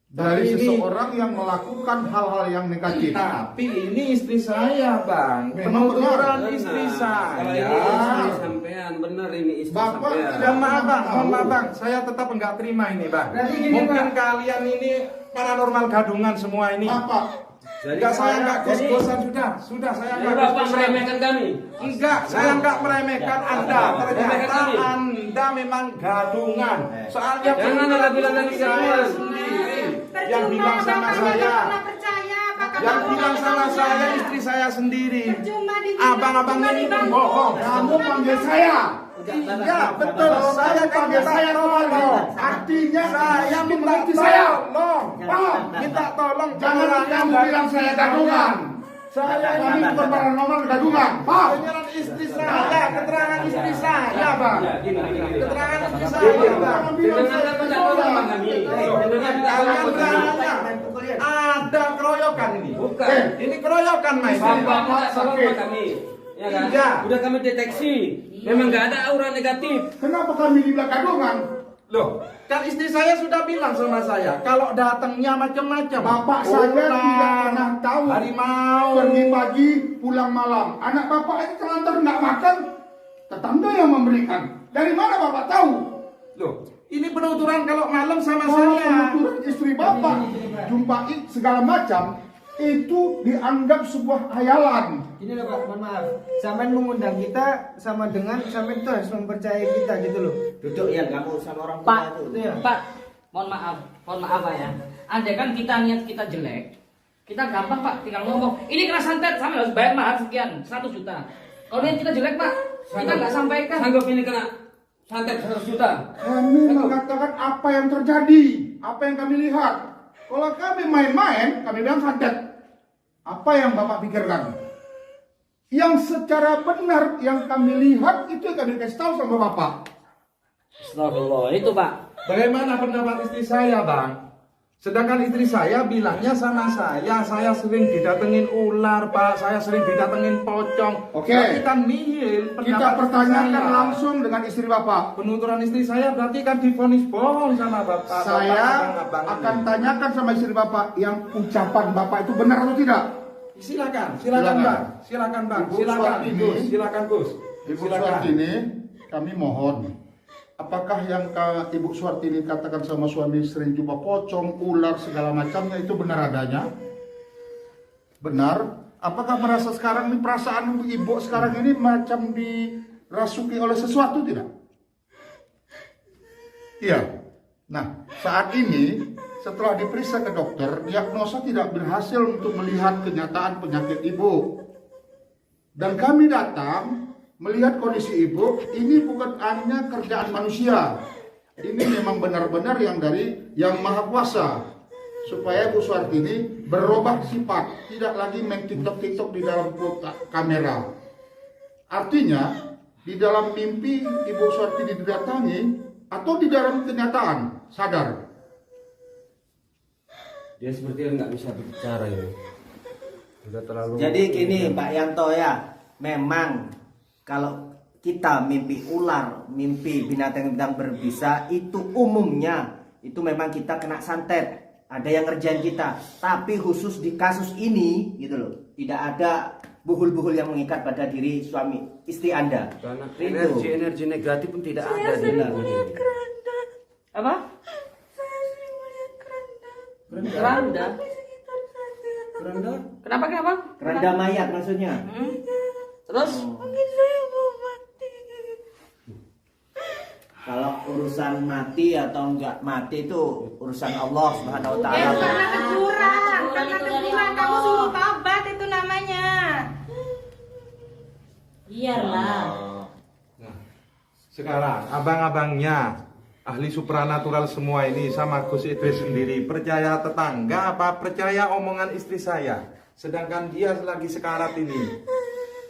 Dari Tapi ini- seseorang yang melakukan hal-hal yang negatif. Tapi ini istri saya, Bang. Memang Penuturan benar. istri Kalau ini istri saya. sampean, benar ini istri Bapak sampean. tidak Mohon maaf, Bang. Saya tetap enggak terima ini, Bang. Berarti gini, Mungkin kalian ini paranormal gadungan semua ini. Bapak, Enggak, saya enggak gus-gusan sudah saya Jadi enggak Bapak gus-gusan. meremehkan kami. Enggak, saya enggak meremehkan Anda. Meremehkan Ternyata kami. Anda memang gadungan. Soalnya Jangan ada bilang kami saya gadungan. sendiri yang Percuma, bilang sama Bapak saya. nggak pernah percaya. Apakah Yang Bapak bilang sama percaya? saya istri saya sendiri. Percuma dibilang, Abang-abang percuma ini dibantu. bohong. kamu panggil saya. Iya, betul. Saya Panggil saya tolong. Artinya saya mengerti saya. tolong. Paham? Minta tolong. Jangan kamu bilang saya gadungan. Kami bukan paranormal gadungan. Paham? Penyeran istri saya, keterangan istri saya, Bang. Keterangan istri saya, Bang. Jangan bilang Dengan saya apa tidak gadungan. tolong kami? Dengan Kalian bertanya, Kalian. ada keroyokan ini. Bukan. Ini keroyokan, Mas. Bapak minta tolong sama kami. Ya kan? Iya. Udah kami deteksi. Memang nggak ada aura negatif. Kenapa kami dibilang gadungan? Loh, kan istri saya sudah bilang sama saya, kalau datangnya macam-macam. Bapak saya Ular, tidak pernah tahu. harimau. Pergi pagi, pulang malam. Anak bapak itu terlantar nggak makan. Tetangga yang memberikan. Dari mana bapak tahu? Loh, ini penuturan kalau malam sama Kalau saya. penuturan istri bapak jumpai segala macam, itu dianggap sebuah hayalan. Gini loh Pak, mohon maaf. Sampean mengundang kita sama dengan sampean itu harus mempercayai kita gitu loh. Duduk ya, kamu sama orang tua Pak, itu. Iya. Pak, mohon maaf Pak ya. Andai kan kita niat kita jelek, kita gampang Pak, tinggal ngomong. Ini kena santet, sama harus bayar mahar sekian, 100 juta. Kalau niat kita jelek Pak, kita nggak sampaikan. Sanggup ini kena santet 100 juta. Kami mengatakan apa yang terjadi, apa yang kami lihat. Kalau kami main-main, kami bilang santet. Apa yang bapak pikirkan? Yang secara benar yang kami lihat itu yang kami kasih tahu sama bapak. Astagfirullah, itu Pak. Bagaimana pendapat istri saya, Bang? Sedangkan istri saya bilangnya sama saya sering didatengin ular, Pak. Saya sering didatengin pocong. Oke. Berarti kan nihil Kita pendapat istri pertanyakan saya. langsung dengan istri bapak. Penuturan istri saya berarti kan divonis bohong sama bapak. Saya abang-abang akan ini. tanyakan sama istri bapak yang ucapan bapak itu benar atau tidak. Silakan, Silakan. Bang. Silakan, Bang. Ibu Silakan, Suwartini. Gus. Silakan, Gus. Ibu Silakan. Suwartini, kami mohon. Apakah yang Ibu Suwartini katakan sama suami sering jumpa pocong, ular, segala macamnya itu benar adanya? Benar? Apakah merasa sekarang ini perasaan Ibu sekarang ini macam dirasuki oleh sesuatu tidak? Iya. Nah, saat ini setelah diperiksa ke dokter, diagnosa tidak berhasil untuk melihat kenyataan penyakit Ibu. Dan kami datang melihat kondisi Ibu, ini bukan hanya kerjaan manusia. Ini memang benar-benar yang dari Yang Maha Kuasa. Supaya Bu Suwartini berubah sifat, tidak lagi main TikTok di dalam kamera. Artinya, di dalam mimpi Ibu Suwartini didatangi atau di dalam kenyataan sadar. Dia seperti nggak bisa bicara ini. Udah terlalu. Jadi gini Pak Yanto ya, memang kalau kita mimpi ular, mimpi binatang-binatang berbisa, itu umumnya itu memang kita kena santet. Ada yang ngerjain kita. Tapi khusus di kasus ini gitu loh, tidak ada buhul-buhul yang mengikat pada diri suami istri Anda. Karena Itu. energi negatif pun tidak ada di dalam ini. Apa? Keranda. Keranda? Kenapa? Keranda mayat maksudnya. Terus? Kalau urusan mati atau enggak mati itu urusan Allah Subhanahu wa Ya taala. karena teguran, karena itu dari teguran kamu Allah. suruh tobat itu namanya. Biarlah. Nah, sekarang abang-abangnya ahli supranatural semua ini sama Gus Idris sendiri percaya tetangga apa percaya omongan istri saya? Sedangkan dia lagi sekarat ini.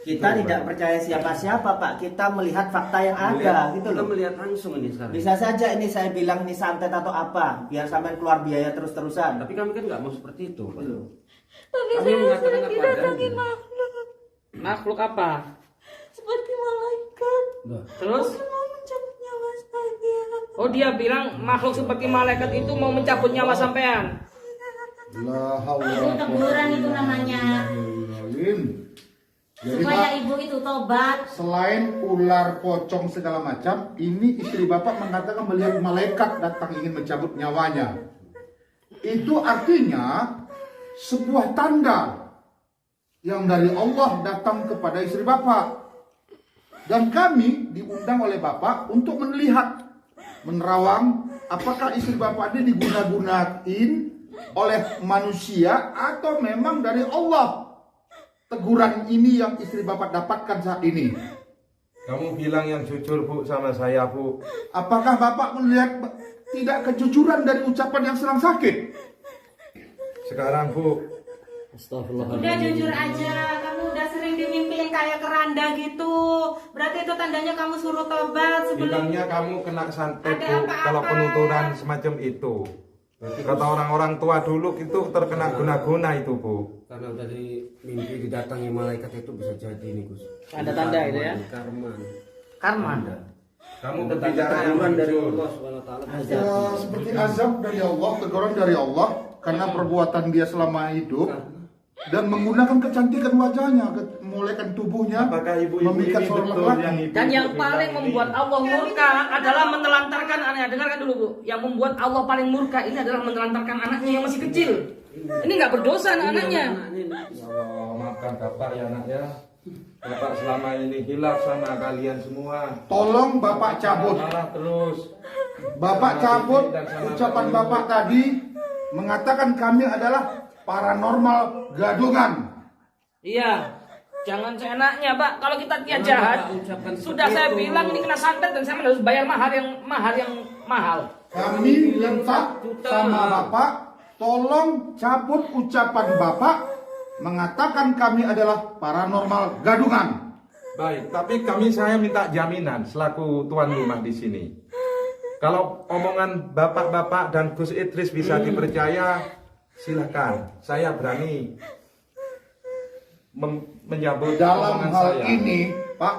Kita tidak percaya siapa-siapa, Pak. Kita melihat fakta yang ada gitu Kita loh. melihat langsung ini sekarang. Bisa saja ini saya bilang ini santet atau apa, biar sampai keluar biaya terus-terusan. Tapi kami kan nggak mau seperti itu, Pak. Tapi Kami saya mengatakan sering apa didatangin adanya. makhluk Makhluk apa? seperti malaikat. Terus? Mau mencabut nyawa saya. Oh, dia bilang makhluk seperti malaikat itu mau mencabut nyawa sampean. La haula Itu teguran itu namanya. Jadi Supaya Pak, ibu itu tobat. selain ular, pocong segala macam, ini istri Bapak mengatakan melihat malaikat datang ingin mencabut nyawanya. Itu artinya sebuah tanda yang dari Allah datang kepada istri Bapak. Dan kami diundang oleh Bapak untuk melihat, menerawang apakah istri Bapak ini diguna-gunain oleh manusia atau memang dari Allah. Teguran ini yang istri Bapak dapatkan saat ini. Kamu bilang yang jujur Bu sama saya Bu. Apakah Bapak melihat tidak kejujuran dari ucapan yang sedang sakit? Sekarang Bu, Udah jujur aja, kamu udah sering dimimpiin kayak keranda gitu. Berarti itu tandanya kamu suruh tobat sebelum. bilangnya kamu kena santet Ada Bu apa-apa. kalau penuturan semacam itu. Kata orang-orang tua dulu itu terkena guna-guna itu Bu. Karena dari mimpi didatangi malaikat itu bisa jadi nih, Gus. Tanda-tanda itu ya? Karma. Karma. Kamu Tanda berbicara yang teguran dari jujur. Allah Subhanahu wa taala. Seperti azab dari Allah, teguran dari Allah karena perbuatan dia selama hidup dan menggunakan kecantikan wajahnya, memulihkan tubuhnya, Apakah ibu-ibu memikat ini seorang betul laki-laki. yang ibu Dan yang bilang paling ini? membuat Allah murka adalah menelantarkan anaknya. Dengarkan dulu Bu. Yang membuat Allah paling murka ini adalah menelantarkan anaknya yang masih kecil. Ini nggak berdosa anak-anaknya. Ya Allah, maafkan Bapak ya nak ya. Bapak selama ini hilaf sama kalian semua. Tolong Bapak cabut. Salah terus. Bapak cabut Dan sama ucapan kalian. Bapak tadi mengatakan kami adalah paranormal gadungan. Iya. Jangan seenaknya, Pak. Kalau kita dia jahat, sudah saya bilang ini kena santet dan saya harus bayar mahar yang mahal. Kami minta sama Bapak, tolong cabut ucapan Bapak mengatakan kami adalah paranormal gadungan. Baik, tapi saya minta jaminan selaku tuan rumah di sini. Kalau omongan bapak-bapak dan Gus Idris bisa dipercaya, silakan. Saya berani menyambut Dalam omongan hal saya. ini, Pak,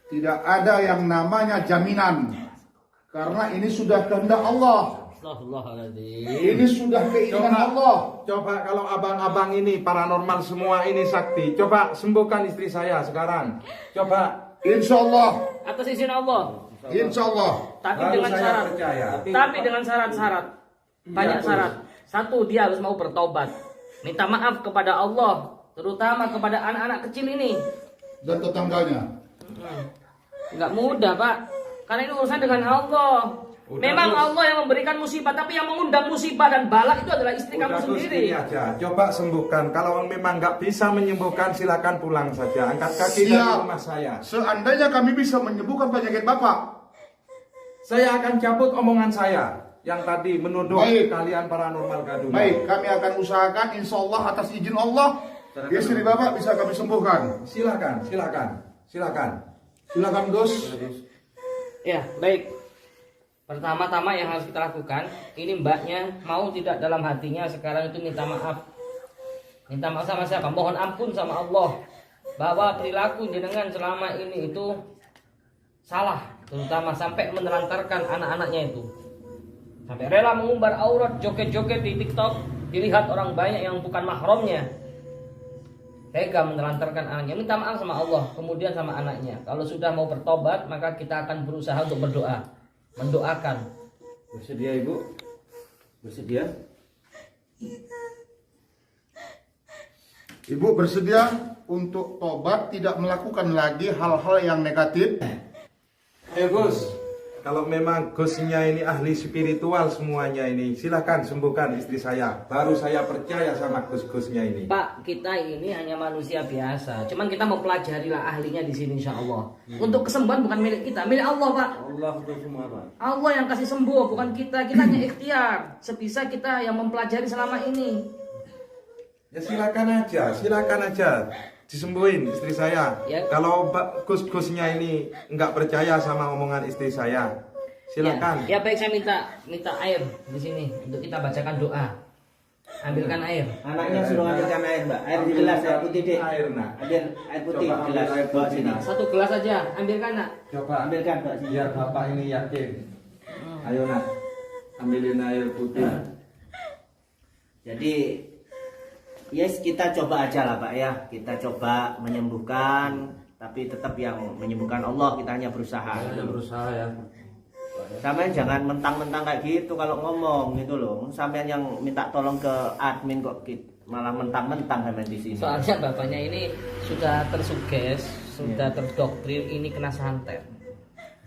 tidak ada yang namanya jaminan. Karena ini sudah kehendak Allah. Ini sudah keinginan Allah. Coba kalau abang-abang ini paranormal semua ini sakti, coba sembuhkan istri saya sekarang. Coba. Insya Allah. Atas izin Allah. Insya Allah. Tapi Baru dengan saya syarat. percaya. Tapi dengan syarat-syarat. Banyak syarat. Satu, dia harus mau bertobat. Minta maaf kepada Allah, terutama kepada anak-anak kecil ini. Dan tetangganya. Nggak mudah, Pak. Karena ini urusan dengan Allah. Udah, Memang Gus. Allah yang memberikan musibah, tapi yang mengundang musibah dan balak itu adalah istri kamu Udah, Gus, sendiri. gini aja. Coba sembuhkan. Kalau memang nggak bisa menyembuhkan, silakan pulang saja. Angkat kaki dari Siap. rumah saya. Seandainya kami bisa menyembuhkan penyakit Bapak, Saya akan cabut omongan saya yang tadi menuduh Baik. kalian paranormal gadungan. baik, kami akan usahakan insya Allah atas izin Allah, istri Bapak bisa kami sembuhkan. Silakan, silakan, silakan. Silakan Gus. Ya, baik. Pertama-tama yang harus kita lakukan, ini mbaknya mau tidak dalam hatinya sekarang itu minta maaf. Minta maaf sama siapa? Mohon ampun sama Allah bahwa perilaku jenengan selama ini itu salah, terutama sampai menelantarkan anak-anaknya itu. Sampai rela mengumbar aurat, joget-joget di TikTok, dilihat orang banyak yang bukan mahramnya. Tega menelantarkan anaknya. Minta maaf sama Allah, kemudian sama anaknya. Kalau sudah mau bertobat, maka kita akan berusaha untuk berdoa, mendoakan. Bersedia Ibu? Bersedia? Ibu bersedia untuk tobat, tidak melakukan lagi hal-hal yang negatif. Gus, kalau memang Gusnya ini ahli spiritual semuanya ini, silakan sembuhkan istri saya. Baru saya percaya sama Gusnya ini. Pak, kita ini hanya manusia biasa. Cuman kita mau pelajari lah ahlinya di sini insya Allah. Untuk kesembuhan bukan milik kita, milik Allah Pak. Allah itu semua Pak. Allah yang kasih sembuh, bukan kita. Kita hanya ikhtiar. Sebisa kita yang mempelajari selama ini. Ya silakan aja disembuhin istri saya. Ya. Kalau Gusnya ini nggak percaya sama omongan istri saya, silakan. Ya baik, saya minta air di sini untuk kita bacakan doa. Ambilkan air. Anaknya suruh ambilkan air, Mbak. Air di gelas, air putih, Dek. Air, nak. Air putih Coba di gelas. ambil air Bawa putih, sini. nak. Satu gelas aja, ambilkan nak. Coba Ambilkan, Mbak. biar bapak ini yakin. Ayo nak, ambilin air putih. Jadi yes, kita coba aja lah Pak ya. Kita coba menyembuhkan, tapi tetap yang menyembuhkan Allah, kita hanya berusaha. Berusaha ya. Sampai jangan mentang-mentang kayak gitu kalau ngomong gitu loh. Sampai yang minta tolong ke admin kok malah mentang-mentang sampai di sini. Soalnya bapaknya ini sudah tersuges, sudah terdoktrin ini kena santet.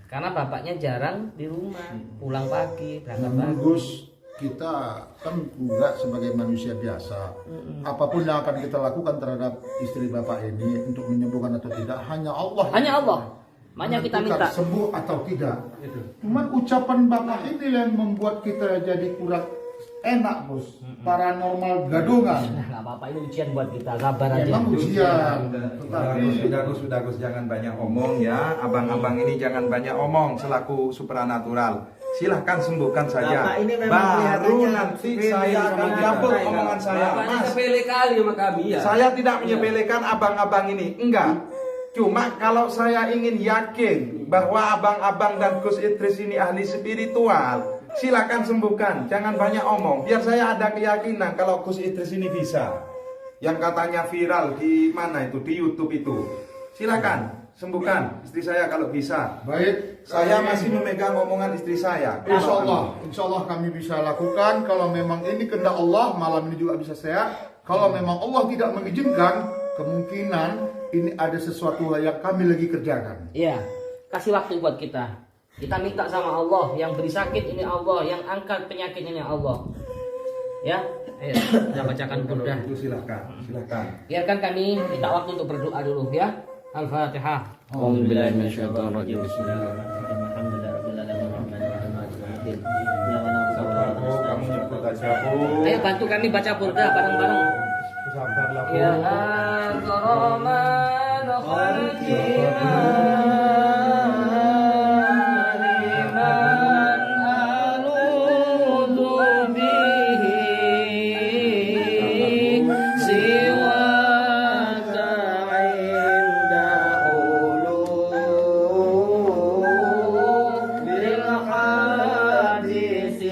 Karena bapaknya jarang di rumah, pulang pagi, berangkat pagi. Gus, kita kan juga sebagai manusia biasa. Apapun yang akan kita lakukan terhadap istri bapak ini untuk menyembuhkan atau tidak, hanya Allah. Hanya Allah. Makanya kita minta sembuh atau tidak. Cuman ucapan bapak ini yang membuat kita jadi kurang enak, Bos. Paranormal gadungan. Nah, apa-apa, ini ujian buat kita, sabar aja. Memang ujian. Tetapi Sudah Gus, jangan banyak omong ya. Abang-abang ini jangan banyak omong selaku supranatural. Silahkan sembuhkan saja. Bapak ini memang Baru kelihatannya nanti sepele saya sama akan kita. cabut omongan saya. Bapaknya Mas, sepele kali sama kami ya. saya tidak menyepelekan abang-abang ini. Enggak. Cuma kalau saya ingin yakin bahwa abang-abang dan Gus Idris ini ahli spiritual, silakan sembuhkan. Jangan banyak omong. Biar saya ada keyakinan kalau Gus Idris ini bisa. Yang katanya viral di mana itu, di YouTube itu. Silakan sembuhkan istri saya kalau bisa. baik, Saya masih memegang omongan istri saya. insya Allah kami bisa lakukan. Kalau memang ini kehendak Allah, malam ini juga bisa sehat. Kalau memang Allah tidak mengizinkan, kemungkinan ini ada sesuatu yang kami lagi kerjakan. Iya, kasih waktu buat kita. Kita minta sama Allah, yang beri sakit ini Allah, yang angkat penyakitnya Allah. Ya, ayo kita bacakan burdah. Itu silakan. Biarkan kami minta waktu untuk berdoa dulu ya. Al-Fatihah. Alhamdulillah Alhamdulillah. Kamu nyebut aja, Bu. Ayo bantu kami baca burdah bareng-bareng. Sabarlah, Bu. Ya akraman khalqina liman aludhu bihi siwaka inda ulul bil hadisi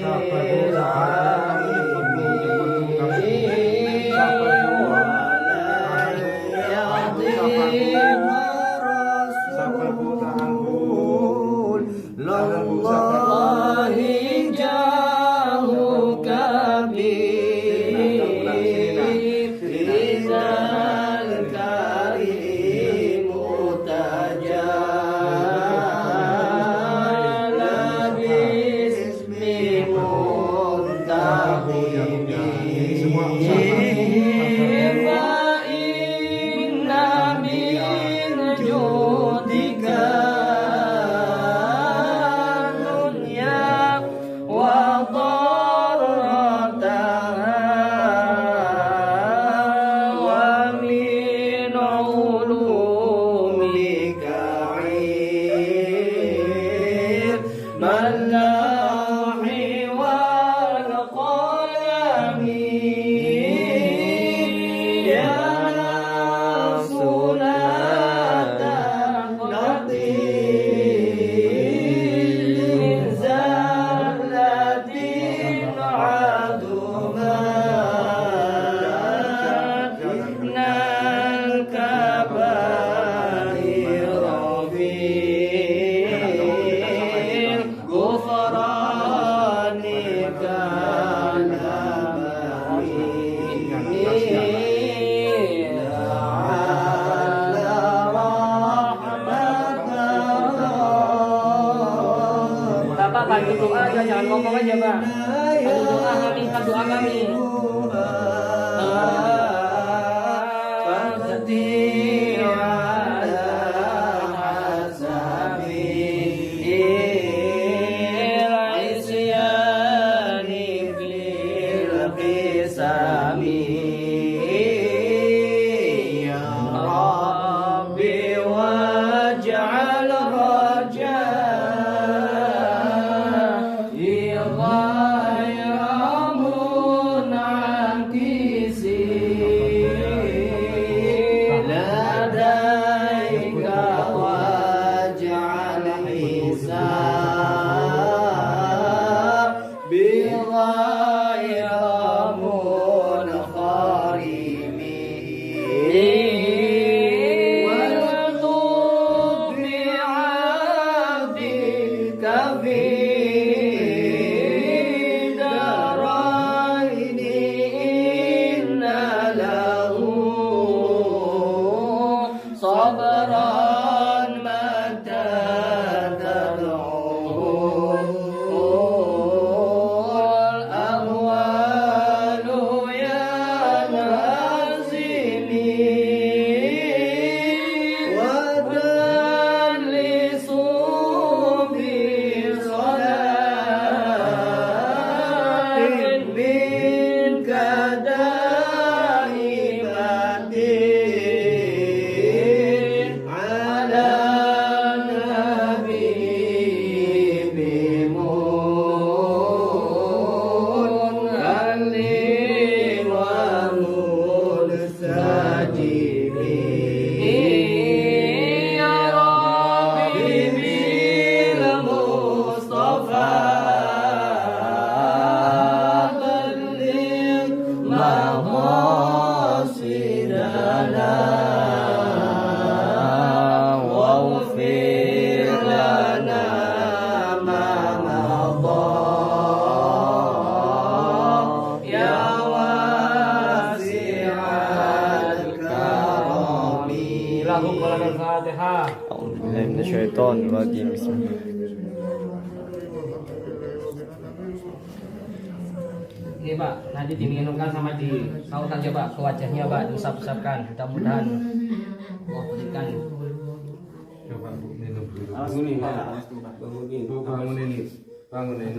aja Pak. Satu doa kami, satu doa kami. Ini Pak, nanti diminumkan sama disautkan aja Pak ke wajahnya Pak, diusap-usapkan. Mudah-mudahan Allah berikan. Coba minum dulu. Bangunin, bangunin. Bangunin.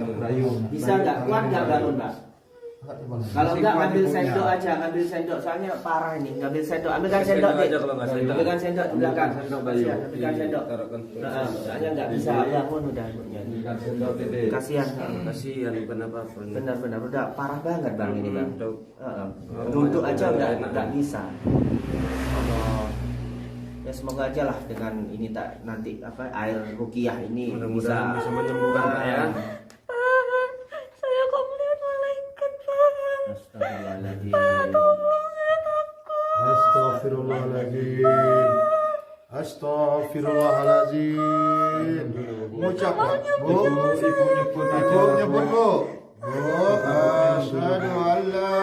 Bisa nggak kuat nggak bangun Pak? Kalau enggak ambil sendok aja, ambil sendok soalnya parah ini. Ambil sendok, ambilkan sendok deh. Ambilkan sendok di belakang. Ambilkan sendok. Soalnya nggak bisa bangun udah. Kasihan, kenapa? benar-benar udah parah banget Bang ini Bang. Nunduk aja nggak bisa. Ya semoga aja lah dengan ini tak nanti apa air ruqyah ini Mudah-mudahan bisa menyembuhkan Pak ya. Saya kok melihat malaikat, Pak. Astagfirullahaladzim. Astagfirullahaladzim. Ngucap Pak. Bu, ibu nyebut Bu. Asyhadu an la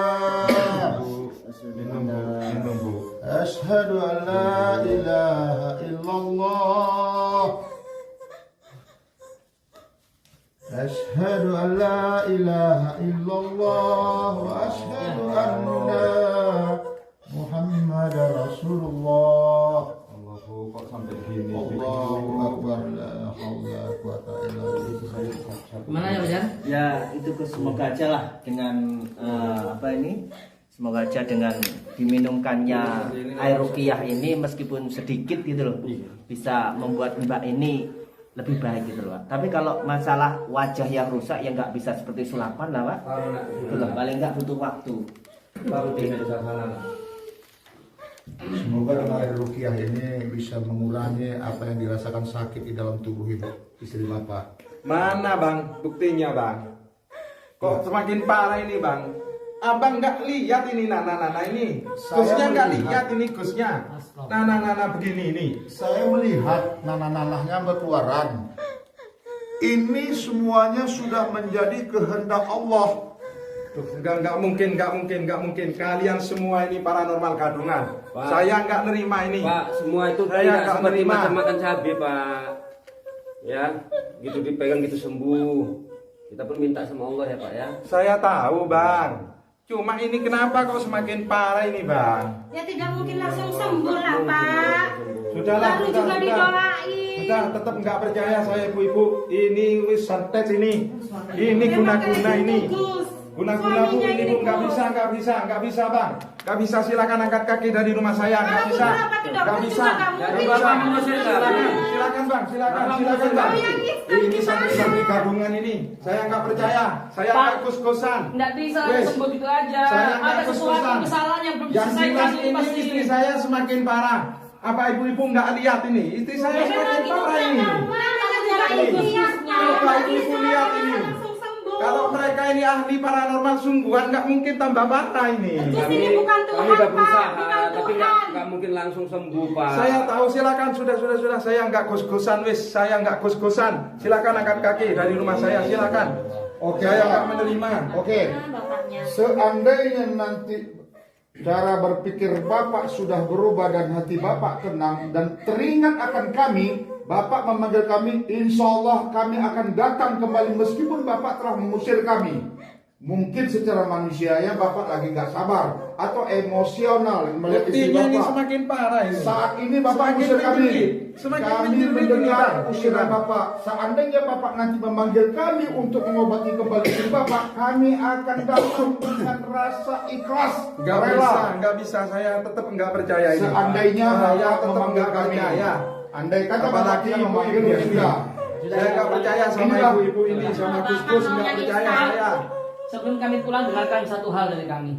Minum Bu. Asyhadu an la ilaha illallah. Asyhadu an la ilaha illallah wa asyhadu anna Muhammadar Rasulullah. Allahu kok sampai gini. Allahu akbar, la haula wa quwata illa billah. Gimana ya Pak Jan? ya itu semoga aja lah dengan apa ini semoga aja dengan diminumkannya air ruqyah ini meskipun sedikit gitu loh bisa membuat Mbak ini lebih baik gitu loh Pak. Tapi kalau masalah wajah yang rusak ya nggak bisa seperti sulapan lah Pak. Itu loh, paling nggak butuh waktu. Semoga dengan air ruqyah ini bisa mengurangi apa yang dirasakan sakit di dalam tubuh ibu istri Bapak. Mana Bang buktinya Bang? Kok semakin parah ini Bang? Abang nggak lihat ini nana ini. Gusnya nggak lihat ini gusnya. Nana begini ini. Saya melihat nanah-nanahnya berkeluaran. Ini semuanya sudah menjadi kehendak Allah. Enggak mungkin. Kalian semua ini paranormal gadungan. Pak, saya nggak nerima ini. Pak, semua itu Saya tidak nggak seperti menerima. makan cabai Pak. Ya, gitu dipegang gitu sembuh. Kita pun minta sama Allah ya Pak ya. Saya tahu Bang. Cuma ini kenapa kok semakin parah ini Bang? Ya tidak mungkin langsung sembuh lah Pak. Sudahlah, Baru juga didoain. Sudah, tetap nggak percaya saya ibu-ibu. Ini wis santet ini. Ini guna-guna ini. Guna-guna Bu, ini Bu nggak bisa Bang. Nggak bisa, silakan angkat kaki dari rumah saya, nggak bisa. Nggak bisa. Silakan Bang, silakan Bang. Ini santri-santri gabungan ini. Saya nggak percaya. Saya nggak kus-kusan. Nggak bisa sembuh gitu aja. Saya nggak Ada sesuatu kus-kusan. kesalahan yang belum Yang diselesaikan jelas ini ini pasti. istri saya semakin parah. Apa ibu-ibu nggak lihat ini? Istri saya semakin parah ini. Coba ibu-ibu lihat ini. Kalau mereka ini ahli paranormal sungguhan, nggak mungkin tambah parah ini. Kami udah berusaha, tapi nggak mungkin langsung sembuh Pak. Saya tahu, silakan sudah. Saya nggak gos-gosan wis. Saya nggak gos-gosan. Silakan angkat kaki dari rumah saya. Silakan. Oke. Saya nggak menerima. Oke. Seandainya nanti cara berpikir Bapak sudah berubah dan hati Bapak tenang dan teringat akan kami, Bapak memanggil kami, insya Allah kami akan datang kembali meskipun Bapak telah mengusir kami. Mungkin secara manusianya Bapak lagi nggak sabar atau emosional melihat istri Buktinya ini Bapak. semakin parah ini. Saat ini Bapak Semakin mengusir kami. semakin Kami menjerit mendengar ini, usiran Bapak. Seandainya Bapak nanti memanggil kami untuk mengobati kembali istri Bapak, kami akan datang dengan rasa ikhlas, Nggak bisa. Saya tetap nggak percaya ini. Seandainya saya Bapak tetap memanggil nggak kami, percaya. andai kata Bapak Apalagi tidak ibu-ibu memanggil ini. sudah. Saya nggak percaya sama Inilah. ibu-ibu ini, sama Gus-Gus nggak percaya saya. Sebelum kami pulang, dengarkan satu hal dari kami.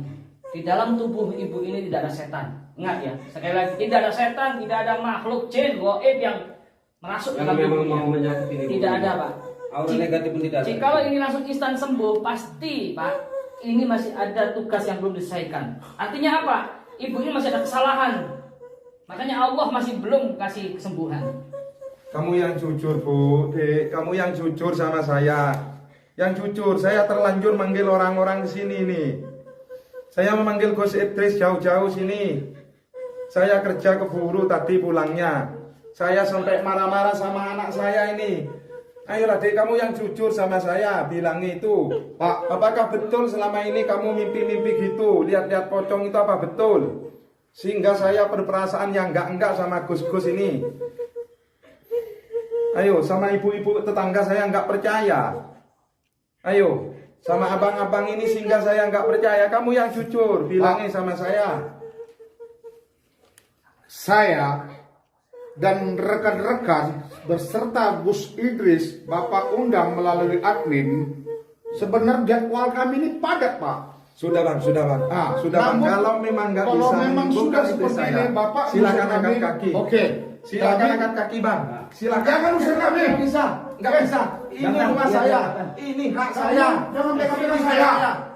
Di dalam tubuh ibu ini tidak ada setan. Ingat ya, sekali lagi, tidak ada setan, tidak ada makhluk jin, gaib yang merasuk Yang dalam memang tubuhnya. mau menyakiti ibu. Tidak ada Pak. Aura negatif pun tidak ada. Jika ini langsung instan sembuh, pasti Pak, ini masih ada tugas yang belum diselesaikan. Artinya apa? Ibu ini masih ada kesalahan. Makanya Allah masih belum kasih kesembuhan. Kamu yang jujur Bu, Dek. Kamu yang jujur sama saya. Yang jujur, saya terlanjur manggil orang-orang di sini nih. Saya memanggil Gus Idris jauh-jauh sini. Saya kerja keburu tadi pulangnya. Saya sampai marah-marah sama anak saya ini. Ayolah Dek, kamu yang jujur sama saya, bilang itu. Pak, apakah betul selama ini kamu mimpi-mimpi gitu? Lihat-lihat pocong itu apa betul? Sehingga saya berperasaan yang enggak sama Gus-Gus ini. Ayo, sama ibu-ibu tetangga saya enggak percaya. Ayo, sama abang-abang ini sehingga saya enggak percaya. Kamu yang jujur, bilangnya sama saya. Saya dan rekan-rekan beserta Gus Idris Bapak undang melalui admin. Sebenarnya jadwal kami ini padat Pak. Sudah bang. Sudah bang. Namun, Kalau memang nggak kalau bisa memang menimbulkan sudah istri seperti saya, ini Bapak silakan usir angkat kami. kaki. Oke. Silakan Kami- angkat kaki bang. Silakan. Jangan usir kami. Nggak bisa. Ini rumah saya. Ini hak saya. Jangan pegang Ini saya.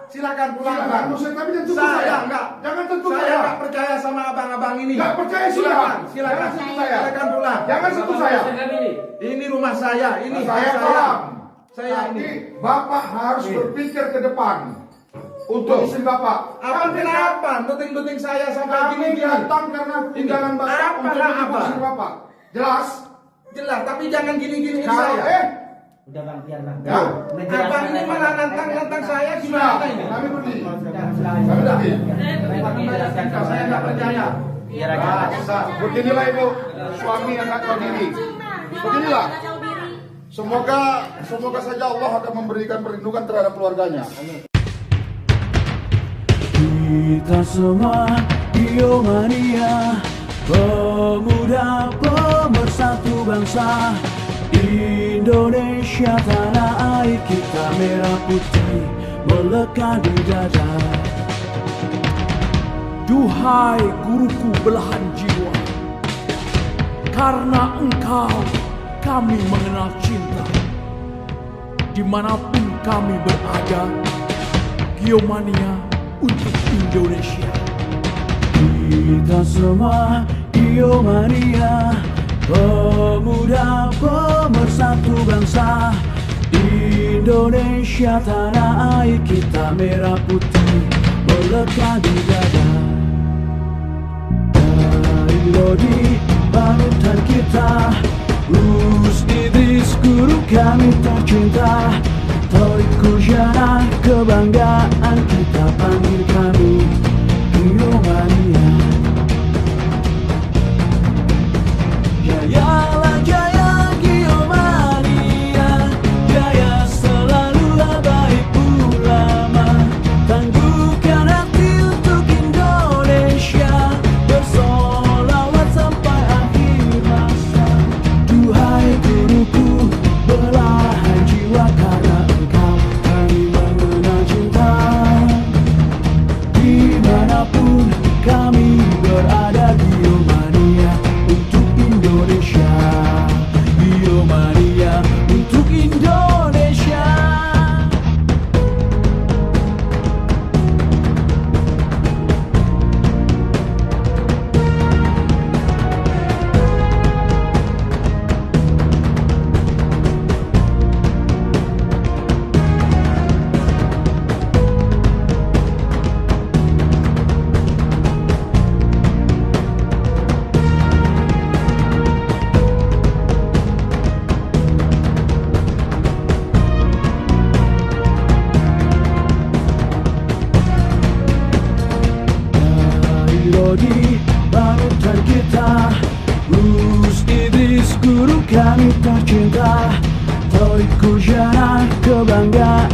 Silakan pulang Silakan bang. usir kami dan tutup Saya saya. enggak. Jangan tutup Saya saya. nggak percaya sama abang-abang ini. Nggak percaya Silakan. sudah. Silakan. Jangan sentuh saya. Silakan pulang. Jangan sentuh saya. Ini rumah saya. Ini hak Saya paham. Saya Tapi ini. Bapak harus berpikir ke depan untuk istri Bapak. Apa kenapa? Tuting-tuting saya sampai Kami gini-gini. datang karena tinggalan Bapak Apa untuk hak menjemput apa? istri Bapak. Jelas? Jelas, tapi jangan gini-gini Kalau saya. Udah bang, biar bang. Ya. Abang ini malah nantang saya gimana ini? Kami pergi. Kami pergi. Saya nggak percaya. Beginilah ibu, suami yang nggak tahu diri. Beginilah. Semoga saja Allah akan memberikan perlindungan terhadap keluarganya. Kita semua biomania, pemuda pemersatu bangsa. Indonesia tanah air kita, merah putih melekat di dada. Duhai guruku belahan jiwa, karena engkau kami mengenal cinta. Dimanapun kami berada, Geomania untuk Indonesia. Kita semua Geomania, pemuda pemersatu bangsa. Indonesia tanah air kita, merah putih melekat di dada. Dari Lodi panutan kita, Gus Idris guru kami tercinta. Toriku Jana, kebanggaan kita panggil kami Biomania. Jayalah jaya Biomania, jaya selalulah baik ulama. Tangguhkan hati untuk Indonesia, bersolawat sampai akhir masa. Duhai guruku, belahan jiwa karena engkau kami mengenal cinta. Dimanapun kami berada, Biomania untuk Indonesia. Biomania untuk Indonesia. Rodi panutan kita, Gus Idris guru kami tercinta. Toriku Jana, kebanggaan